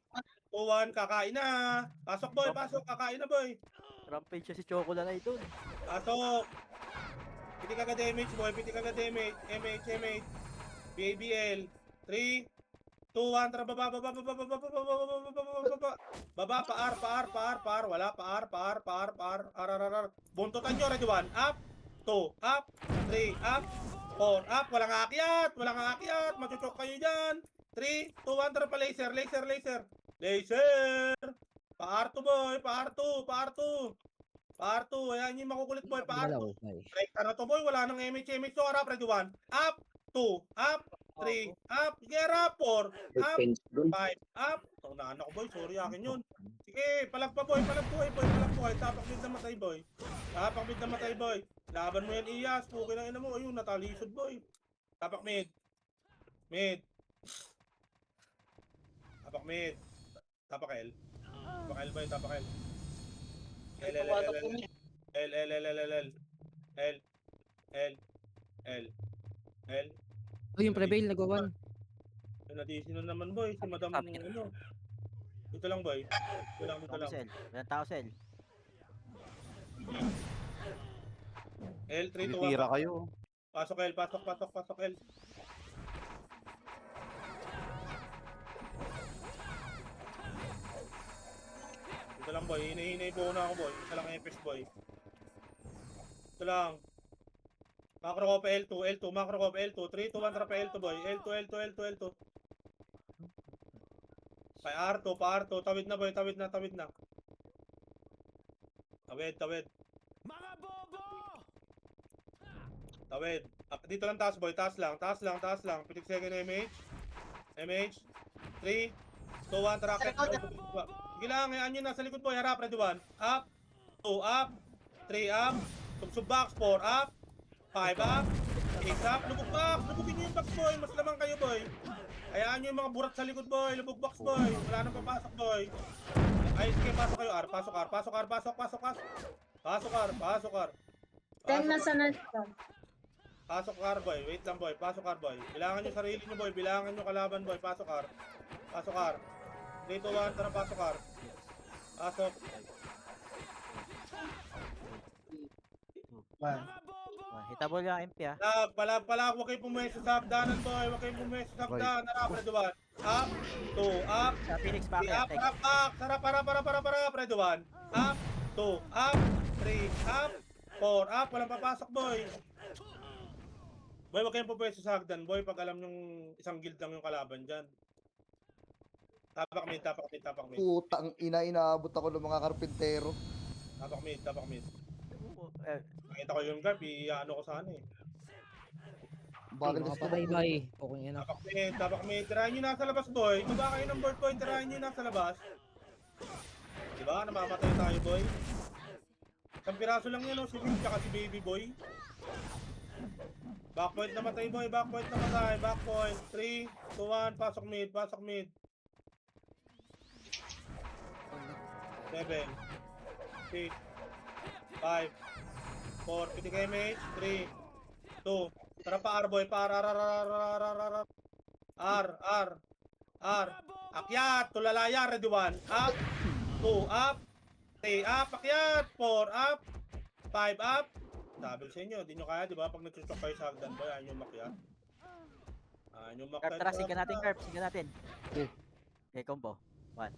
2, 1, kakain na. Pasok boy, kakain na boy. rampage siya si Choco Lanay dun. Pasok. Piti ka damage boy, MH. BABL. 3, 2, 1, tara baba. Baba, pa-R. Wala, pa-R. Buntutan nyo, ready 1. Up, 2, up, 3, up, 4, up. Walang aakyat. Machuchok kayo dyan. 3, 2, 1, tara pa laser. Pa-R2 boy, Pa-R2. Ayan yung makukulit boy, Pa-R2. Rekta na to boy, wala nang MH to. Harap, ready 1. Up, 2, up, 3, up, get up, 4, up, 5, up. Taunaan ako boy, sorry akin yun. Sige, palag pa boy, palag buhay boy, palag buhay. Tapak mid na matay boy. Tapak mid na matay boy. Laban mo yan Iyas, puki na ina mo. Ayun, natalisod boy. Tapak mid. Mid. Tapak mid. Tapak L. Tapak L boy, tapak L. L, L, L, L, L. L, L, L, L, L, L. L. L. L. L. Oh, yung prevail, nagawan. Na-DC na naman boy, si madam Sabi niya. ano. Dito lang boy. Dito lang, dito lang. Sel. Walang tao, Sel. L, 3 to 1. Tinitira kayo. Pasok L, pasok, pasok, pasok L. Dito lang boy, hinahinay po na ako boy. Isa lang FS boy. Ito lang. Macro ko pa L2, L2, macro ko pa L2. 3 to 1 trap L2 boy. L2, L2, L2, L2. Pa R2, pa R2. Tawid na boy, tawid na, tawid na. Tawid, tawid. Tawid. Dito lang taas boy, taas lang, taas lang, taas lang. Pitik second MH. MH. 3, 2, 1, tracket. Sige lang, ngayon nyo nasa likod boy, harap, ready 1. Up, 2, up, 3, up. Sub box, 4, up. 5, up. 6, up. Lubog box, lubugin nyo yung box boy. Mas lamang kayo boy. Hayaan nyo yung mga burat sa likod boy. Lubog box boy. Wala nang papasok boy. Ay, sige, pasok kayo. R, pasok R, pasok R, pasok, pasok, pasok. Pasok R, pasok R. Pasok R boy, wait lang boy, pasok R boy. Bilangan nyo sarili nyo boy, bilangan nyo kalaban boy, pasok R. Pasok R. 3, 2, 1, tara pasok R. Pasok. 1. Hitable yung MP, ah. Palag, huwag kayong pumwesto sa hagdanan boy, huwag kayong pumwesto sa hagdanan. Harap, ready 1. Up, 2, up. Sa Phoenix back, 3, up, tek. up, up. Sarap, para, ready 1. Up, 2, up. 3, up. 4, up. Walang papasok boy. Boy, huwag kayong pupwesto sa hagdan boy pag alam yung isang guild lang yung kalaban dyan. Tapak mid, tapak mid, tapak mid. Putang ina, inaabot ako ng mga karpintero. Tapak mid, tapak mid. Eh, Nakita ko yung guard, i-ano ko sana eh. Bakit Mga gusto mo? patay-bay. Okay, yan. Tapak mid. Tirahin nyo nasa labas boy. Baba kayo ng board boy, tirahin nyo nasa labas. Diba? Namamatay tayo boy. Isang piraso lang yan o, si Big tsaka si Baby boy. Backpoint namatay boy, backpoint namatay, backpoint. 3, 2, 1, pasok mid, pasok mid. 7, 6, 5, 4, pitik MH, 3, 2, tara pa R boy, pa R, akyat, tulalaya, ready 1, up, 2, up, 3, up, akyat, 4, up, 5, up. Sabi sa inyo, di nyo kaya, di ba? Pag nagsusok kayo sa hagdan boy, ayaw nyo makyat. Ayaw nyo Carp, makyat. tara, siga natin, Carp. Siga natin. Okay. Okay, combo. 1.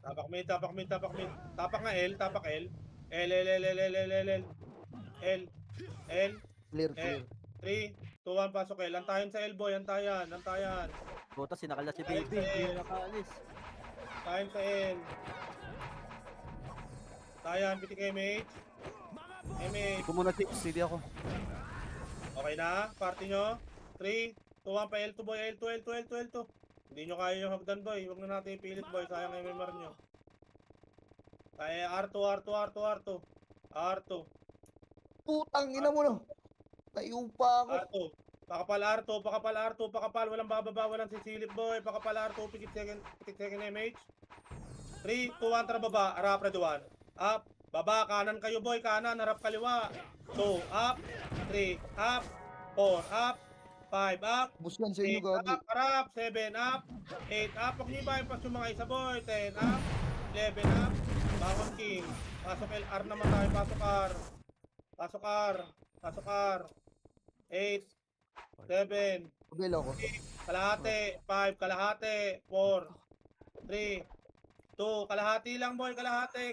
Tapak mid, tapak mid, tapak mid. Tapak nga L, tapak L. L, L, L, L, L, L, L, L. L, L, Clear, L. clear. 3, 2, 1, pasok L. Antayan sa L, boy. Antayan, antayan. Puta, sinakal na si Ay, Baby. eh. Hindi na nakaalis. Antayan sa L. Antayan, pitik MH. MH. Iko muna, Chicks. Hindi ako. Okay na? Party nyo? 3, 2, 1, pa L2, boy. L2, L2, L2, L2. Hindi nyo kaya yung hagdan, boy. Huwag na natin ipilit, boy. Sayang yung MMR nyo. Kaya R2, R2, R2, R2. R2. Putang ina mo no. Tayo pa ako. R2. Pakapal R2, pakapal R2, pakapal. Walang bababa, walang sisilip, boy. Pakapal R2, pitik second MH. 3, 2, 1, tara baba. Harap, ready 1. Up. Baba, kanan kayo, boy. Kanan, harap kaliwa. 2, up. 3, up. 4, up. 5, up. Bus yan sa inyo 8 gagi. up, harap, 7 up, 8 up, pag nyo bypass yung mga isa boy, 10 up, 11 up, Bangon King, pasok LR naman tayo, pasok R, pasok R, pasok R, 8, 7, Pagil ako. kalahati, 5, kalahati, 4, 3, 2, kalahati lang boy, kalahati,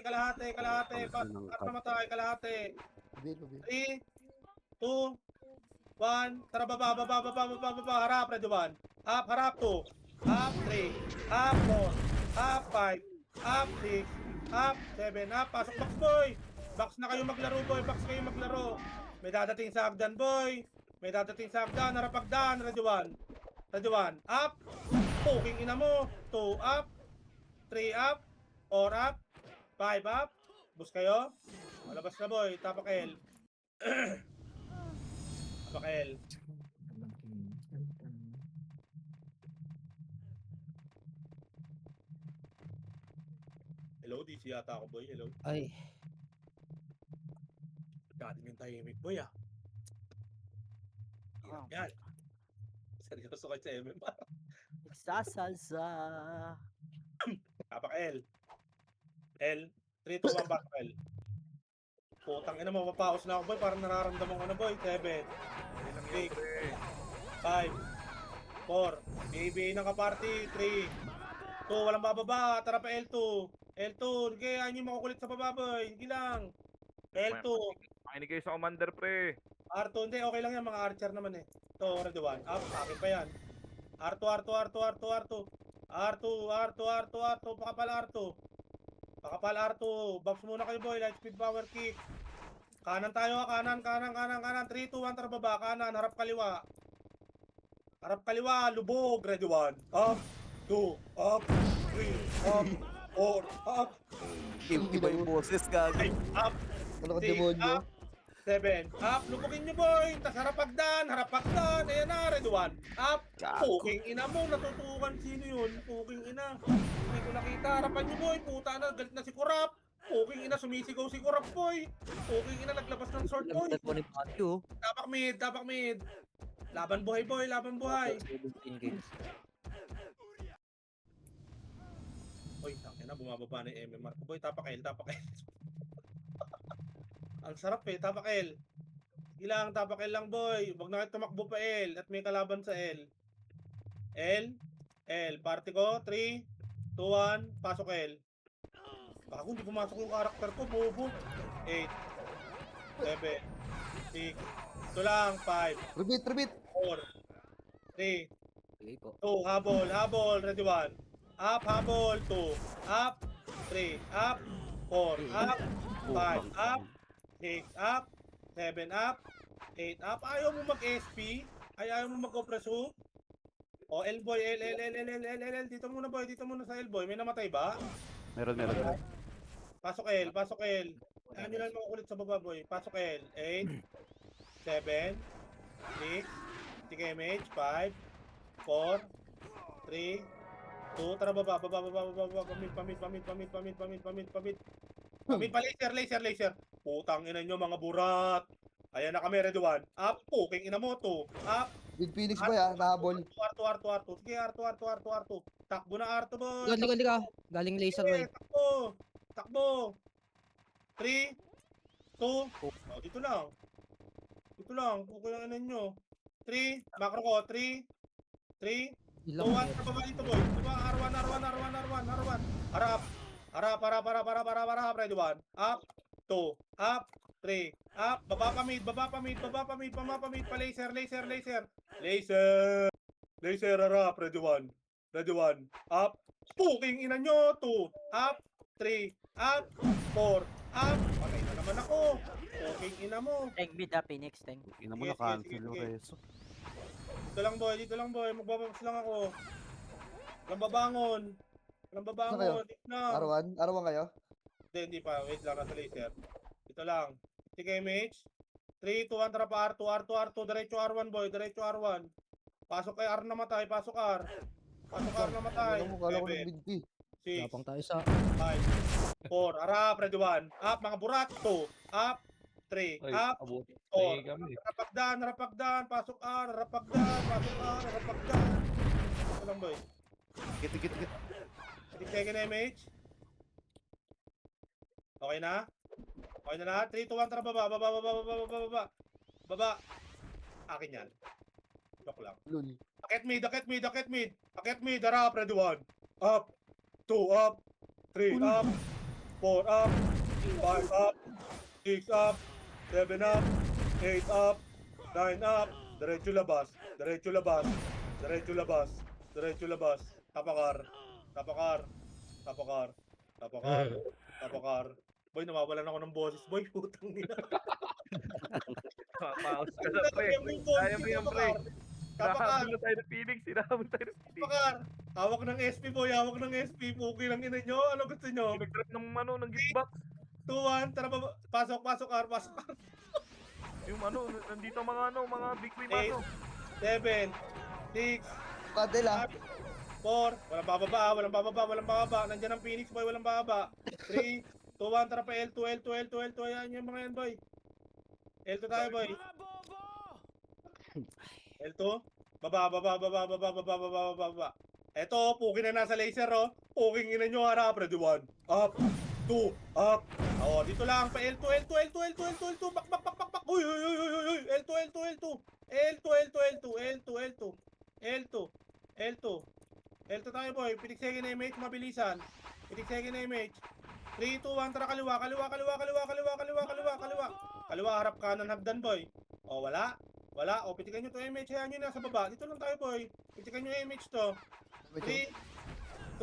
pasok R naman tayo, kalahati, Pagil, pagil. 3, 2, 1, tara baba, harap, ready 1, up, harap 2, up 3, up 4, up 5, up 6, up 7, up, pasok box boy, box na kayo maglaro boy, box kayo maglaro, may dadating sa hagdan boy, may dadating sa hagdan, harap hagdan, ready 1, up, Puking ina mo. 2 up. 3 up. 4 up. 5 up. Bus kayo. Malabas na boy. Tapak L. Tapak L. Hello, DC yata ako boy. Hello. Ay, Dati yung tahimik boy ah. Ah. Yan. Seryoso kayo sa MM. Nagsasalsa. Tapak L. L. 3, 2, 1, back L. Putang ina mo, mapapaos na ako boy. Parang nararamdaman ko na boy. 7, 6, 5, 4. BBA ng kaparty. 3, 2, walang bababa. Tara pa L2. L2. Sige, ayaw nyo makukulit sa baba boy. Sige lang. L2. Makinig kayo sa commander, pre. R2. Hindi, okay lang yan. Mga archer naman eh. Ito, ready 1. Up, akin pa yan. R2, R2, R2, R2, R2. R2, R2, R2, R2. Pakapal R2. Pakapal R2. Buffs muna kayo boy. Light speed power kick. Kanan tayo. Kanan, kanan, kanan, kanan. 3, 2, 1. Tara baba. Kanan. Harap kaliwa. Harap kaliwa. Lubog. Ready 1. Up. 2. Up. 3. Up. 4. Up. Iba yung boses, gago. 5. Up. Ano ka 6. demonyo? Up. 7. Up. Lubugin nyo boy. Tas harap pagdan. Harap pagdan. Ayan na. Ready 1. Up. Gago. Puking ina mo. Natutukan. Sino yun? Puking ina. Hindi ko nakita. Harapan nyo boy. Puta na. Galit na si Kurap. Puking ina. Sumisigaw si Kurap boy. Puking ina. Naglabas ng sword boy. Lambat mo ni Pati, oh. Tapak mid. Tapak mid. Laban buhay boy. Laban buhay. 17 games. Oy, tangina na. Bumababa na yung MMR ko boy. Tapak L. Tapak L. Ang sarap eh. Tapak L. Sige lang. Tapak L lang boy. Huwag na kayo tumakbo pa L. At may kalaban sa L. L. L. Party ko. 3, 2, 1. Pasok L. Baka kung di pumasok yung karakter ko. Bobo. 8. 7. 6. Ito lang. 5. Repeat, repeat. 4. 3. Sige po. 2. Habol. Habol. Ready 1. Up. Habol. 2. Up. 3. Up. 4. Up. 5. Up. 6 up, 7 up, 8 up. Ayaw mo mag-SP? Ayaw mo mag-opreso? O, L-boy, L. Dito muna boy, dito muna sa L-boy. May namatay ba? Meron. Pasok L, pasok L. Ayaw nyo lang makukulit sa baba boy. Pasok L. 8, 7, 6, TKMH, 5, 4, 3, 2, tara baba. Pamit. Pamit pa laser. Putang ina nyo mga burat. Ayan na kami, ready 1. Up, puking ina mo, 2. Up, Big Phoenix ba ya? Nahabol. R2. Sige, R2. Takbo na R2 boy. likod ka. Galing laser Sige, right. takbo. 3, 2. Oh, dito lang. Okay lang ina nyo. 3, macro ko, 3, 2, 1. Kababa dito boy. Diba, R1. Harap, ready 1. Up, 2, up, 3, up, baba pa mid, pa laser. Harap, ready 1, up, puking ina nyo, 2, up, 3, up, 4, up, patay na naman ako, puking ina mo. Tank mid ah, Phoenix, tank. Ina mo Sige, na cancel sige. yung reso. Dito lang boy, magbababas lang ako. Walang babangon. Dito na. Arawan kayo? Hindi pa. Wait lang, nasa laser. Ito lang. TKMH. 3, 2, 1, tara pa R2. Diretso R1 boy. Diretso R1. Pasok kay R namatay. Pasok R. Namatay. Kala ko ng Big P. 6, Tapang tayo sa 5, 4. Harap, ready 1. Up, mga burat. 2. Up. 3. Up. 4. Harapagdan. Pasok R. Harapagdan. Ito lang boy. Git. Second image. Okay na? Okay na lahat? 3, 2, 1, tara baba. Akin yan. Joke lang. Lul. Akit mid. Harap, ready 1. Up. 2, up. 3, up. 4, up. 5, up. 6, up. 7, up. 8, up. 9, up. Diretso labas. Tapakar. Boy, nawawalan ako ng boses. Boy, putang nila. Pause ka na, pre. Kaya mo yan, pre. Sinahabol na tayo ng Phoenix. Tapakar. Hawak ng SP boy, hawak ng SP. Puki lang ina nyo. Ano gusto nyo? Nag-trap ng ano, ng gift box. 2-1, tara baba. Pasok, pasok, R, pasok. Yung ano, nandito mga ano, mga big win Eight. maso. 7, 6, Kadel ah. 4, walang bababa, walang bababa, walang bababa. Nandiyan ang Phoenix boy, walang bababa. 3, 2, 1, tara pa L2, L2, L2, L2. Ayan yung mga yan boy. L2 tayo boy. L2. Baba, baba, baba, baba, baba, baba, baba, baba. Eto, pukin na nasa laser oh. Puking ina nyo harap. Ready 1. Up. 2. Up. Oh, dito lang pa L2, L2, L2, L2, L2, L2. Bak, bak, bak, bak, bak. Uy, uy, uy, uy, uy, uy. L2, L2, L2. L2, L2, L2, L2, L2. L2. L2. L2 tayo boy. Pinigsegin na image, mabilisan. Pinigsegin na image. 3, 2, 1, tara kaliwa, kaliwa, kaliwa, kaliwa, kaliwa, kaliwa, kaliwa, kaliwa. Kaliwa, harap kanan, hagdan boy. Oh, wala. Wala. O, pitikan nyo to image. Hayaan nyo na sa baba. Dito lang tayo boy. Pitikan nyo image to. 3,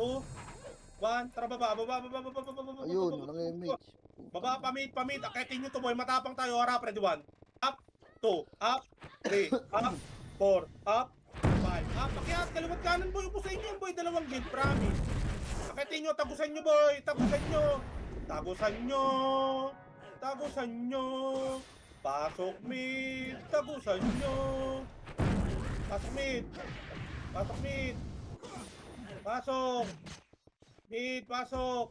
2, 1, tara baba, baba, baba, baba, baba, baba, Ayun, baba, walang image. baba, pamit, pamit. Akitin nyo to boy. Matapang tayo. Harap, ready 1. Up, 2, up, 3, up, 4, up, 5. Up, pakiat, kaliwat kanan boy. Ubusin nyo boy. Dalawang guild, promise. Akitin nyo, tagusan nyo boy. Tagusan nyo. Tagusan nyo. Tagusan nyo. Pasok mid. Tagusan nyo. Pasok mid. Pasok mid. Pasok. Mid, pasok.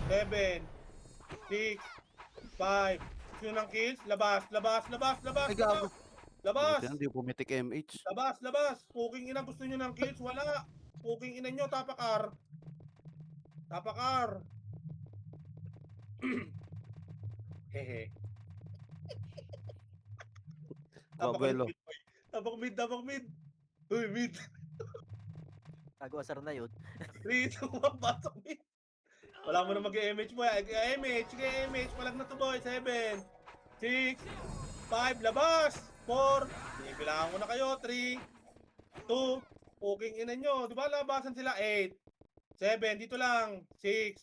7, 6, 5. Yun ang kills. Labas, labas, labas, labas, Ay, gago. labas. Labas. Hindi po pumitik MH. Labas, labas. Puking ina, gusto nyo ng kills? Wala. Puking ina nyo, tapakar. Tapakar. Hehe. Babuelo. Tapak mid, tapak mid. Uy, mid. Nag-uasar na yun. 3, 2, 1, pasok mid. Wala mo na mag-MH boy. MH, sige MH. Palag na to boy. 7, 6, 5, labas. 4, bibilangan ko na kayo. 3, 2, puking ina nyo. Di ba labasan sila? 8, 7, dito lang. 6,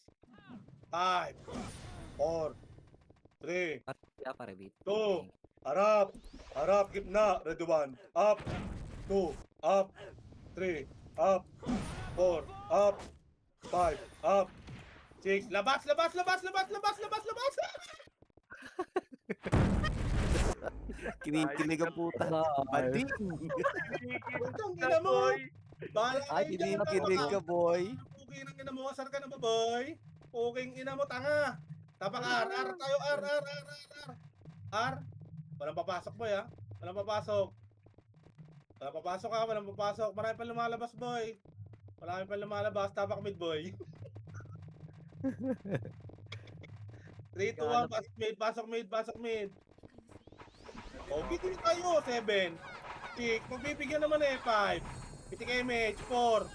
5, 4, 3, Kaya para bit. 2, harap. Harap, gitna. Ready 1. Up. 2, up. 3, up. 4, up. 5, up. 6, labas, labas, labas, labas, labas, labas, labas. Kinikilig ang puta. Bading. Putang ina mo. Bahala kayo dyan, Kinikilig ka, boy. Puking ng ina mo, asar ka na ba, boy? Puking ina mo, tanga. Tapang R, R tayo, R, R, R, R, R. R. Walang papasok, boy, ha? Walang papasok. Walang papasok, ha? Walang papasok. Marami pa lumalabas, boy. Marami pa lumalabas. Tapak mid, boy. 3, 2, 1, pasok mid, pasok mid, pasok mid. O, bitin tayo, 7. 6, magbibigyan naman eh, 5. Pitik image, 4.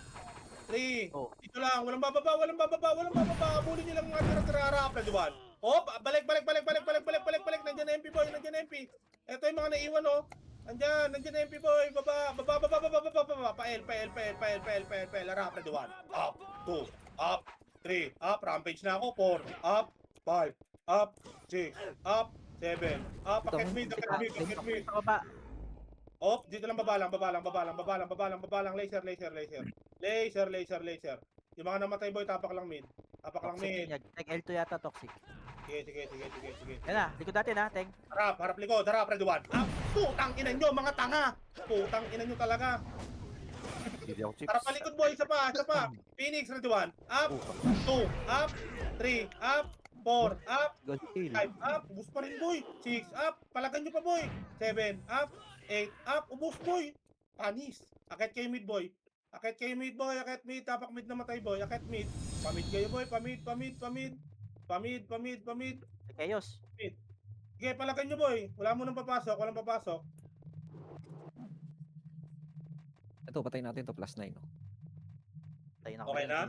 3. Oh. Dito lang, walang bababa, walang bababa, walang bababa. Abulin nyo lang mga tira-tira-harap. Ready 1. Oh, balik, balik, balik, balik, balik, balik, balik, balik. Nandiyan na MP boy, nandiyan na MP. Ito yung mga naiwan, oh. Nandiyan na MP boy. Baba, baba, baba, baba, baba, baba. Pa-L, pa-L, pa-L, pa-L, pa-L, pa-L, pa-L. Harap, ready 1. Up, 2, up, 3, up. Rampage na ako, 4, up, 5, up, 6, up, 7, up. Akit mid, akit mid, akit mid. Sa baba. Off, dito lang babalang, babalang, babalang, babalang, babalang, babalang, laser, laser, laser. Laser, laser, laser. Yung mga namatay boy, tapak lang mid. Tapak lang Toxic mid. yun yan. Tag L2 yata toxic. Sige, sige, sige, sige, sige. Yan na, likod natin ha, Teng. Harap, harap likod, harap, ready 1. Up, putang ina nyo, mga tanga. Putang ina nyo talaga. Hindi ako chips. Harap palikod boy, isa pa, isa pa. Phoenix, ready 1. Up, 2, up, 3, up, 4, up, Gold kill. 5, up, ubus pa rin boy. 6, up, palagan nyo pa boy. 7, up, 8, up, ubus boy. Panis. Akit kayo mid boy. Akit kayo mid boy, akit mid, tapak mid na matay boy, akit mid. Pamid kayo boy, pamid, pamid, pamid. Pamid, pamid, pamid. Chaos. Sige, palagan nyo boy. Wala mo nang papasok, walang papasok. Ito, patayin natin to +9. No? Tayo na Okay na?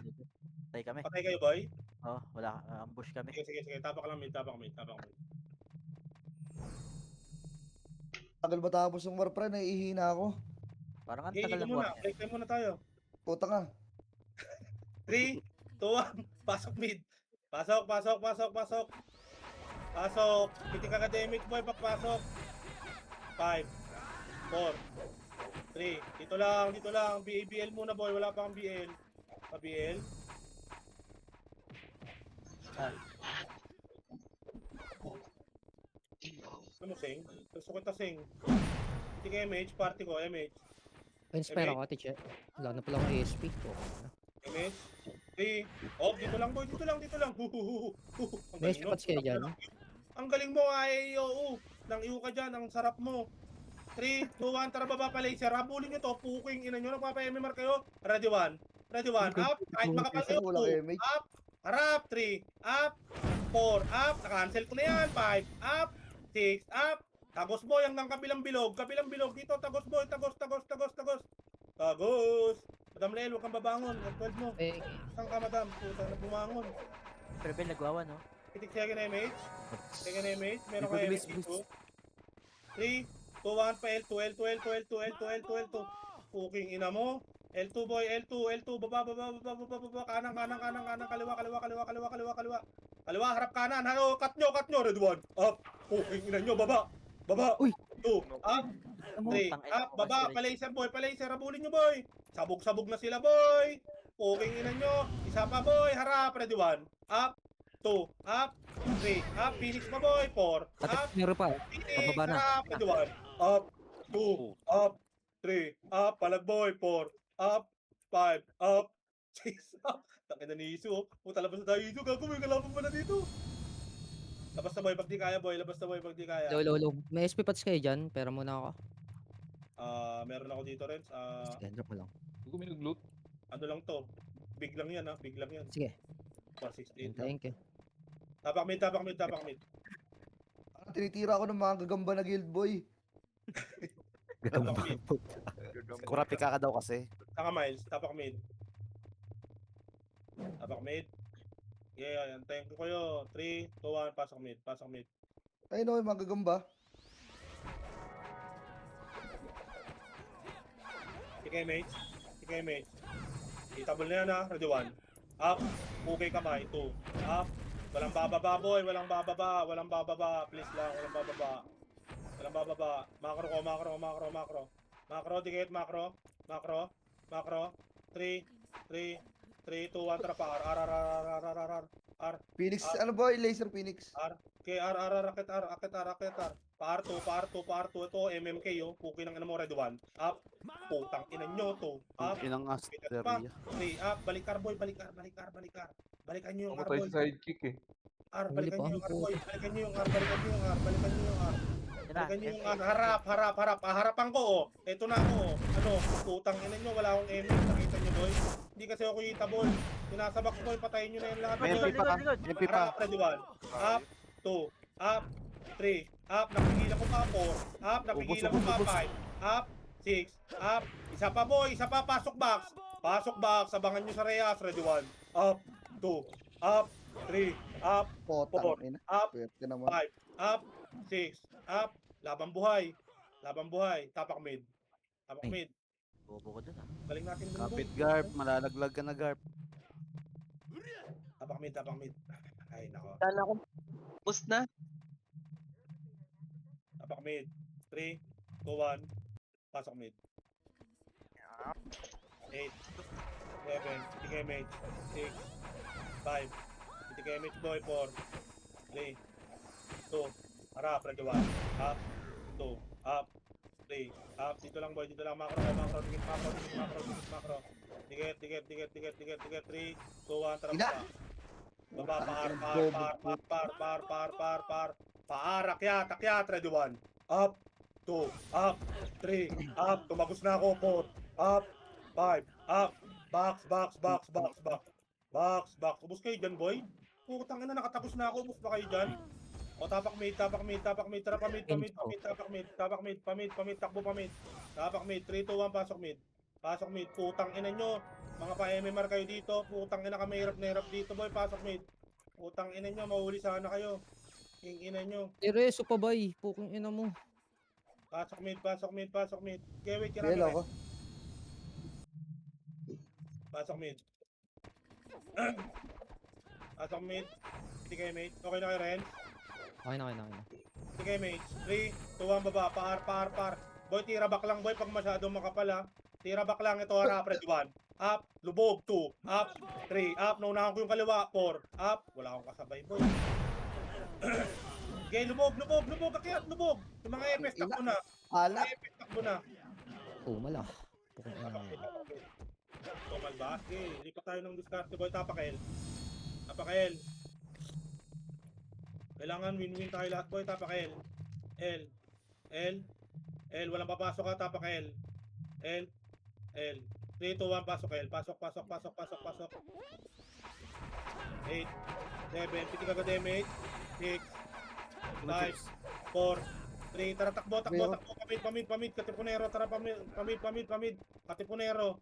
Tayo kami. Patay kayo boy. Oh, wala. Ambush kami. Sige, sige, sige. Tapak lang mid, tapak mid, tapak mid. Tagal ba tapos yung war pre, naiihina ako. Parang ang Sige, tagal dito ng muna. buwan. Break time muna tayo. Puta nga. 3, 2, 1. Pasok mid. Pasok, pasok, pasok, pasok. Pasok. Pitik academic boy, papasok. 5, 4, 3. Dito lang, dito lang. BABL muna boy, wala pa kang BL. Abiel. Ano sing? Gusto ko tasing. Hindi ka MH, party ko, MH. Pa-inspire ako, teacher. Wala na pala akong ASP. MH. 3. Oh, dito lang boy, dito lang. Ang May galing ASP mo. pats kayo dyan. Ang galing mo, ay, oo. Nang iyo ka dyan, ang sarap mo. 3, 2, 1, tara baba pa laser. Habulin nyo to, puking ina nyo. Nagpapa-MMR kayo. Ready 1. Ready 1. Up. Kahit makapal kayo. Wala 2. kayo, mate. Up. Harap. 3. Up. 4. Up. Naka-cancel ko na yan. 5. Up. 6. Up. Tagos boy hanggang kabilang bilog. Kabilang bilog. Dito. Tagos boy. Tagos. Tagos. Madam Lel, huwag kang babangon. F12 mo. Eh, Saan ka, madam? Puta na bumangon. Rebel nagwawa, no? Pitik second MH. Second MH. Meron Dito, kayo bilis, MH dito. 3, 2, 1 pa L2. Puking ina mo. L2 boy, L2. Baba. Kanan. Kaliwa, harap kanan. Halo, cut nyo. Red 1. Up. Puking ina nyo, baba. Uy. 2, up. 3, Tangina up, ko, baba. Master Palaser. Habulin nyo, boy. Sabog na sila, boy. Puking ina nyo. Isa pa, boy. Harap. Ready 1. Up. 2, up. 3, up. Phoenix pa, boy. 4, up. Ate, meron pa. Phoenix, Pababa na. harap. Ready 1. Up. 2, up. 3, up. Palag, boy. 4, up. 5, up. 6, up. Takin na ni Isu, oh. Puta, labas na tayo, Isu. Gago, may kalaban pa na dito. Labas na, boy, pag di kaya, boy. low. May ASP pats kayo dyan. Pera muna ako. Meron ako dito, Renz. Sige, drop mo lang. Huwag may nag-loot. Ano lang to? Big lang yan, ha? Big lang yan. Sige. 168 lang. Thank you. Tapak mid. Tinitira ako ng mga gagamba na guild boy. Tapak mid. Kurapi ka daw kasi. Saka Miles, tapak mid. Yeah, antayin ko kayo. 3, 2, 1, pasok mid. Ayun o, yung mga gagamba. TK mates. Itabol na yan, ha? Ready 1. Up. Okay kamay. 2. Up. Walang bababa, boy. Walang bababa. Please lang. Walang bababa. Macro. Dikit. Macro. 3, 2, 1. Tara pa. R. Phoenix, ano boy? Laser Phoenix. Okay, R. Akit, R. Pa R2. Ito, MMK, yo. Puki ng ina mo, Ready 1. Up. Putang ina nyo to. Up. Inang Pitas pa. asteria. 3, up. Balikar, boy. Balikar. Balikan nyo yung R, Patay boy. sa sidekick eh. R. Huli Balikan pa nyo yung ako, R, boy. puta. Balikan nyo yung R. Balikan nyo yung R. Yan na, Harap. Harapan ko, oh. Ito na ako, oh. Ano, putang ina nyo. Wala akong MX. Nakita nyo, boy. Hindi kasi ako hitabol. Pinasabak, boy. Patayin nyo na yan lahat, May boy. MP pa ka. Likod. MP pa. Harap, Ready 1. Up. 2. Up. 3. Up. Napigilan ko pa 4. Up. Napigilan ko pa 5. Up. 6. Up. Isa pa, boy. Pasok box. Abangan nyo sa Reyes. Ready 1. Up. 2. Up. 3. Up. Potang ina. Up. Pwerte naman. 5. Up. 6. Up. Laban buhay. Tapak mid. Bobo ko dun, ah. Galing natin dun, Kapit boy. Garp. Malalaglag ka na Garp. Tapak mid. Ay, nako. Dala ko. Boost na. Tapak mid. 3, 2, 1. Pasok mid. 8, 7, TKMH, 6, 5, TKMH boy, 4, 3, 2, harap, ready 1, up, 2, up, 3, up, dito lang, macro, dikit, 3, 2, 1, tara Ina! baba, paar, akyat, ready 1, up, 2, up, 3, up, tumagos na ako, 4, up, 5, up, box, ubos kayo dyan, boy. Putang ina, nakatagos na ako, ubos ba kayo dyan? O, tapak mid, tara pamid, tapak mid, takbo pamid, tapak mid, 3, 2, 1, pasok mid, putang ina nyo, mga pa-MMR kayo dito, putang ina kami, hirap na hirap dito, boy, pasok mid, putang ina nyo, mahuli sana kayo, king ina nyo, Tereso pa bay. Pukong ina mo. pasok mid, okay, wait, Belo ako. pasok mid, hindi kayo mate, okay na kayo, Ren? Okay na. Hindi kayo mate, 3, 2, 1, baba, paar, boy, tira back lang, boy, pag masyadong makapal, ha, tira back lang, ito, harap, ready 1, up, lubog, 2, up, 3, up, naunahan ko yung kaliwa, 4, up, wala akong kasabay, boy. Okay, lubog, kakiyat, lubog. Yung mga EPS, takbo na. Ala. Mga EPS, takbo na. Umala. Pukong ina. Tumal ba? Okay, lipat tayo ng discard, boy, tapakel. Tapakel. Kailangan win-win tayo lahat, boy, tapakel. L, walang papasok ka, tapakel. L. 3, 2, 1, pasok L. Pasok. 8, 7, piti ka damage. 6, 5, 4, 3, tara takbo, pamid, katipunero, tara pamid, katipunero,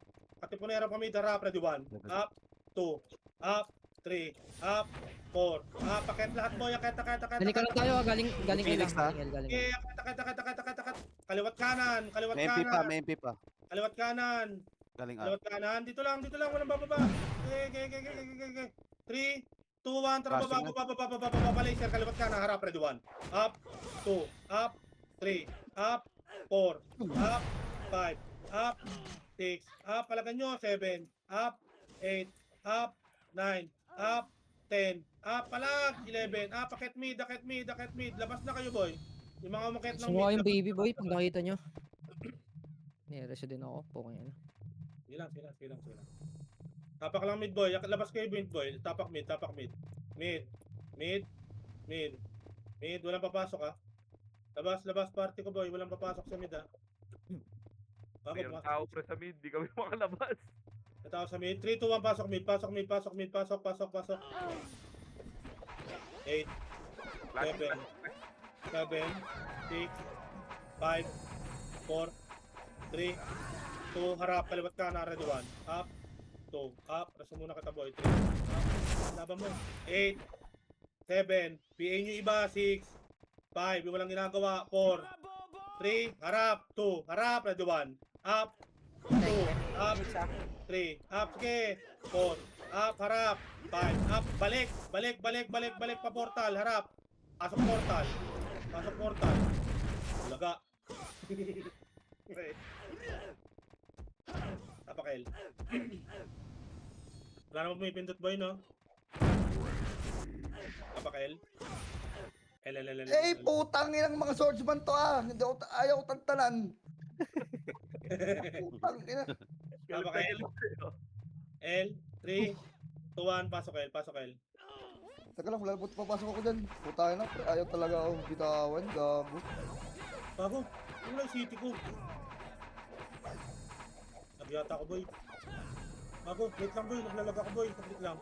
pamid, tara, ready 1, up, 2, up, 3, up, 4, up, paket lahat boy, akit, Dali ka lang tayo, galing Phoenix, lang. ha? Galing. okay, akit, kaliwat kanan, May MP pa. kaliwat kanan, Galing kaliwat kanan, dito lang, walang bababa, okay, 3, 2, 1, tara, Rushing baba, laser, kaliwat kanan, harap, ready 1, up, 2, up, 3, up, 4, up, 5, up, 6, up, palagan nyo, 7, up, 8, up, 9, up, 10, up, palag, 11, up, akit mid, labas na kayo boy. Yung mga umakit ng Sumuha yung labas baby na. boy pag nakita nyo. Nireso din ako. Pukong ina. Silang. Tapak lang mid boy, labas kayo mid boy, tapak mid. Mid, walang papasok ha. Labas party ko boy, walang papasok sa mid ha. Ako Mayroong pumasok. tao pre sa mid, di kami makalabas. Tao sa mid, 3, 2, 1, pasok mid. 8, 7, 6, 5, 4, 3, 2, harap, kaliwat ka na, ready 1, up, 2, up, raso muna kita boy, 3, up, laban mo, 8, 7, PA nyo iba, 6, 5, yung walang ginagawa, 4, 3, harap, 2, harap, ready 1, up, 2, up, 3, up, sige, 4, up, harap, 5, up, balik, pa portal, harap, pasok portal, laga, tapakel, wala naman pumipindot boy no, tapakel, Eh, putang inang mga swordsman to ah. Hindi ako, ayaw ko tantanan. Putang ina. tapakel, L, 3, 2, 1, pasok L. Teka lang, wala buti papasok ako dyan. Putang ina, pre. Ayaw talaga ako bitawan. Gago. Bago, ano lang city ko? Nagyata ko boy. Bago, wait lang boy, naglalag ako boy. Saglit lang.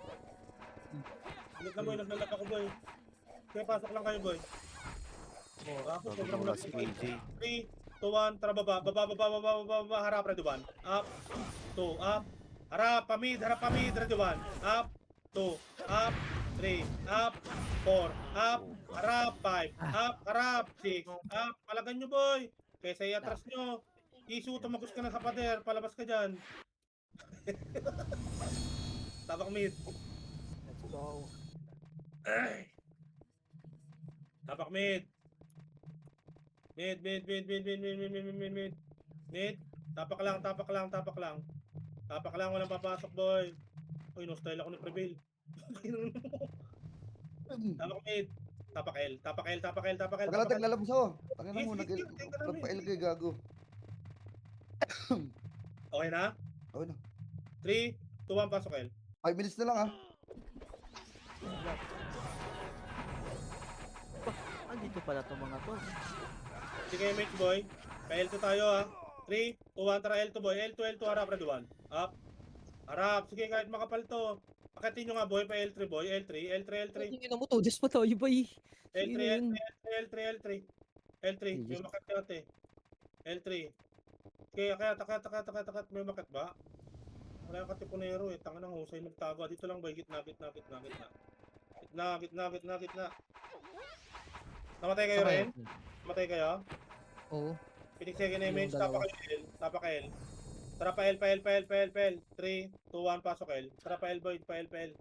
Naglalag ako boy. Kaya pasok lang kayo boy. Bago, sobrang Wala lag. si KJ. 3, 2, 1, tara baba, harap, ready 1. Up, 2, up. Harap, pamid, ready 1. Up, 2, up, 3, up, 4, up, harap, 5, up, harap, 6, up, palagan nyo boy. Kaysa iatras nyo, isu, tumagos ka na sa pader, palabas ka dyan. Tabak mid. Let's go. Tapak mid. Mid. Tapak lang. Tapak lang, walang papasok boy. Uy, no style ako ni Prevail. Tapak mid. Tapak L. Teka lang, naglalabas ako. Tangin na mo, Yes, teka lang, nagpa-L kayo gago. Okay na? Okay na. 3, 2, 1, pasok L. 5 minutes na lang ah. Andito pala itong mga to. Sige, mate boy. Pa-L2 tayo ha. 3, 2, 1, tara L2 boy. L2, harap, ready 1. Up. Harap. Sige, kahit makapal to. Pakitin nyo nga boy, pa L3 boy. L3. Tingin mo to, just pa tayo ba eh. L3. Yes. May makat natin. L3. Okay, takat. May makat ba? Wala yung katipunero eh. Tanga ng husay magtago. Dito lang boy. Gitna. Namatay kayo rin? Namatay kayo? Oo. Pinik second image. Yung dalawa. Tapak L. Tara pa L. 3, 2, 1, pasok L. Tara pa L boy. Pa L. 7,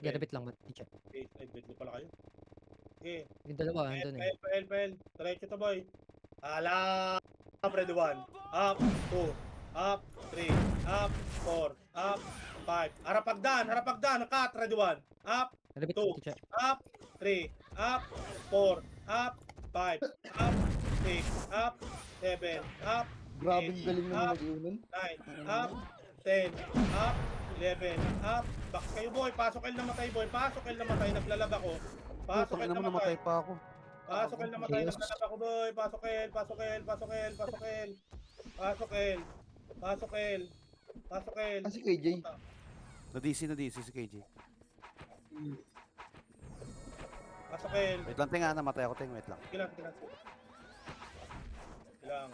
Garabit lang, mat. Teacher. 8, 9, pala kayo. Okay. Yung dalawa, andun eh. Pa L. Diretso to boy. Ala! Up, ready 1. Up, 2. up, 3, up, 4, up, 5. Harapagdan, cut, ready 1, up, Malapit, Two. teacher. up, 3, up, 4, up, 5, up, 6, up, 7, up, Grabe ang galing naman Up. mag-iunan. 9, up, 10, up, 11, up. Box kayo boy, pasok kayo namatay boy, pasok kayo namatay, naglalab ako. Pasok Putang kayo ina mo, namatay, namatay pa ako. pasok kayo namatay, Chaos. naglalab ako boy, pasok kayo, pasok kayo, pasok kayo, pasok kayo. Pasok kayo, pasok kayo, pasok kayo. Ah, si KJ. Na-DC si KJ. Pasok kayo. Wait lang, tinga, namatay ako, ting, wait lang. Ilang. Ilang.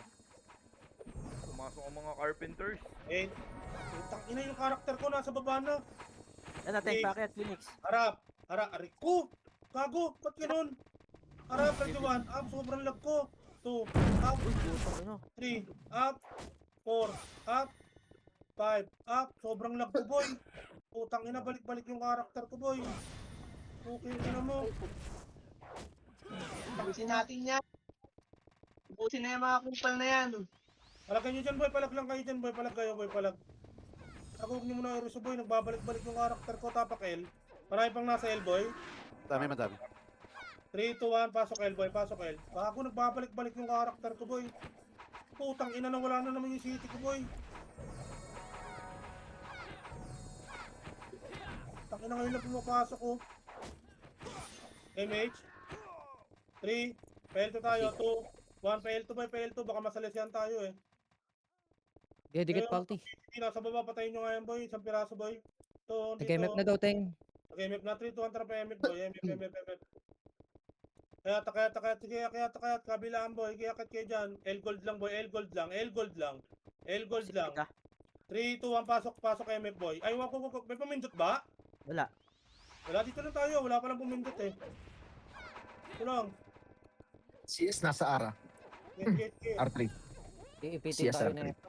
Pumasok ang mga carpenters. Eh, utang ina yung karakter ko nasa baba na. Yan natin, Phoenix. packet, Phoenix. Harap, arik ko. Gago, ba't ganun? Harap, ready 1, up, sobrang lag ko. 2, up, Uy, putang ina. 3, up, 4, up, 5, up, sobrang lag ko boy. Utang ina, balik-balik yung karakter ko boy. Okay, ina mo. Ubusin natin yan. Ubusin na yung mga kupal na yan. Palagay nyo dyan boy, palag lang kayo dyan boy, palag kayo boy, palag. Ako huwag nyo muna i-reso boy, nagbabalik-balik yung karakter ko, tapak L. Marami pang nasa L boy. Madami. 3, 2, 1, pasok L boy, pasok L. Bago nagbabalik-balik yung karakter ko boy. Putang ina na wala na naman yung city ko boy. Takina ngayon na pumapasok ko. MH. 3, PL2 tayo, 2, 1, PL2 boy, PL2, baka masalesyan tayo eh. Yeah, dikit palti. Hindi, nasa baba, patayin nyo nga yan boy, isang piraso boy. Ito, dito. Nag-map na daw, Teng. Okay, MF na 3, 2, 1, trap MF boy, MF. Kaya, kabilaan boy, kaya kayo dyan. L gold lang boy, L gold lang. L gold lang. Kita. 3, 2, 1, pasok MF boy. Ay, wag, may pumindot ba? Wala. Wala, dito lang tayo, wala palang pumindot eh. Ito lang. CS nasa ARA. Get. R3. Ipitin tayo CSR3. na ito.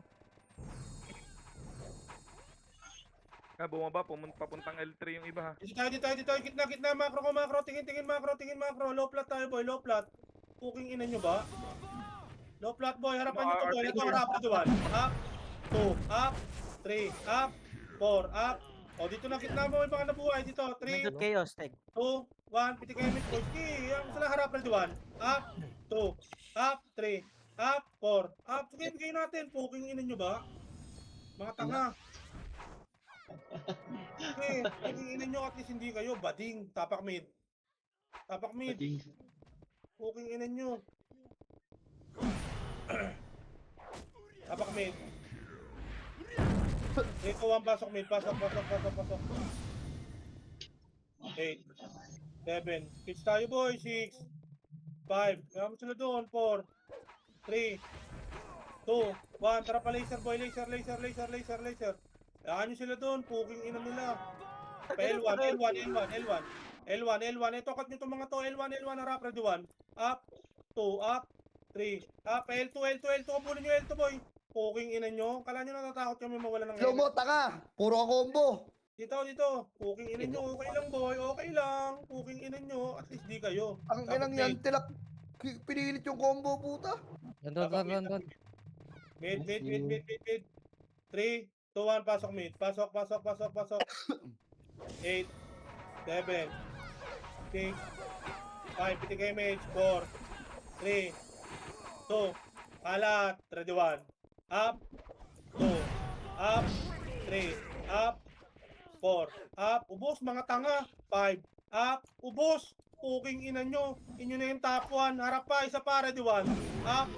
Bumaba, papuntang L3 yung iba ha. Dito, gitna, macro, tingin macro, low plat tayo boy, low plat. Cooking ina nyo ba? Low plat boy, harapan nyo to boy, ito harap na duwan. Up, 2, up, 3, up, 4, up. O dito na gitna mo yung mga nabuhay dito, 3, Mindot chaos, Teg. 2, 1, piti kayo mit boy. Sige, yung sila harap na duwan. Up, 2, up, 3, up, 4, up. Sige, bigay natin, cooking ina nyo ba? Mga tanga. Okay, ina nyo at least hindi kayo bading, tapak mid. Cooking ina nyo. Tapak mid. Ito ang pasok mid, pasok. 8, 7, pitch tayo boy, 6, 5, kaya mo sila doon, 4, 3, 2, 1, tara pa laser boy, laser. Kaya nyo sila doon, cooking ina nila. L1, ito cut nyo itong mga to, L1, harap, ready 1, up, 2, up, 3, up, L2, kapulin nyo L2 boy, cooking ina nyo, kala nyo natatakot kami mawala ng Slow mo, tanga. Puro ka combo. dito, cooking ina nyo, okay lang boy, cooking ina nyo, at least di kayo. Ang inang yan, tilak. Pinilit yung combo, puta. Run. Mid. 3, 2, 1, pasok mid. Pasok. 8, 7, 6, 5, piti kayo mid. 4, 3, 2, kalat. Ready 1. Up, 2, up, 3, up, 4, up. Ubos mga tanga. 5, up, ubos. Cooking ina nyo. Inyo na yung top 1. Harap pa, isa pa. Ready 1. Up,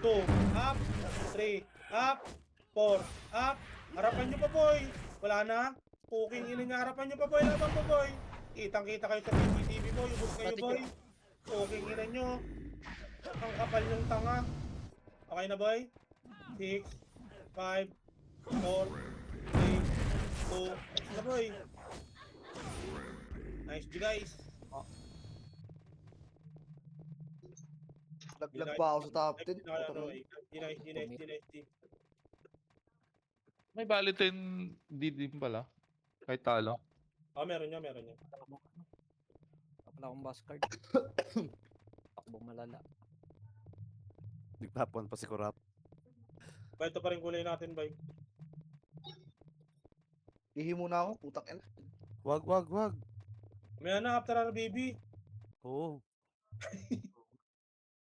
2, up, 3, up, 4, up. Harapan nyo pa boy. Wala na. Cooking ina nyo. Harapan nyo pa boy. Laban pa boy. Kitang-kita kayo sa CCTV boy. Ubus kayo boy. Cooking ina nyo. Ang kapal yung tanga. Okay na boy? 6, 5, 4, 3, 2, next na boy. Nice G guys. Laglag pa ako sa top 10. Nice. May balitin din pala. Kahit talo. Meron niya. Wala akong boss card. Takbo malala. Nagtapon pa si Kurap. Bay, ito pa rin kulay natin, bay. Ihi muna ako, putang ina. Wag. May na after RBB. Oo.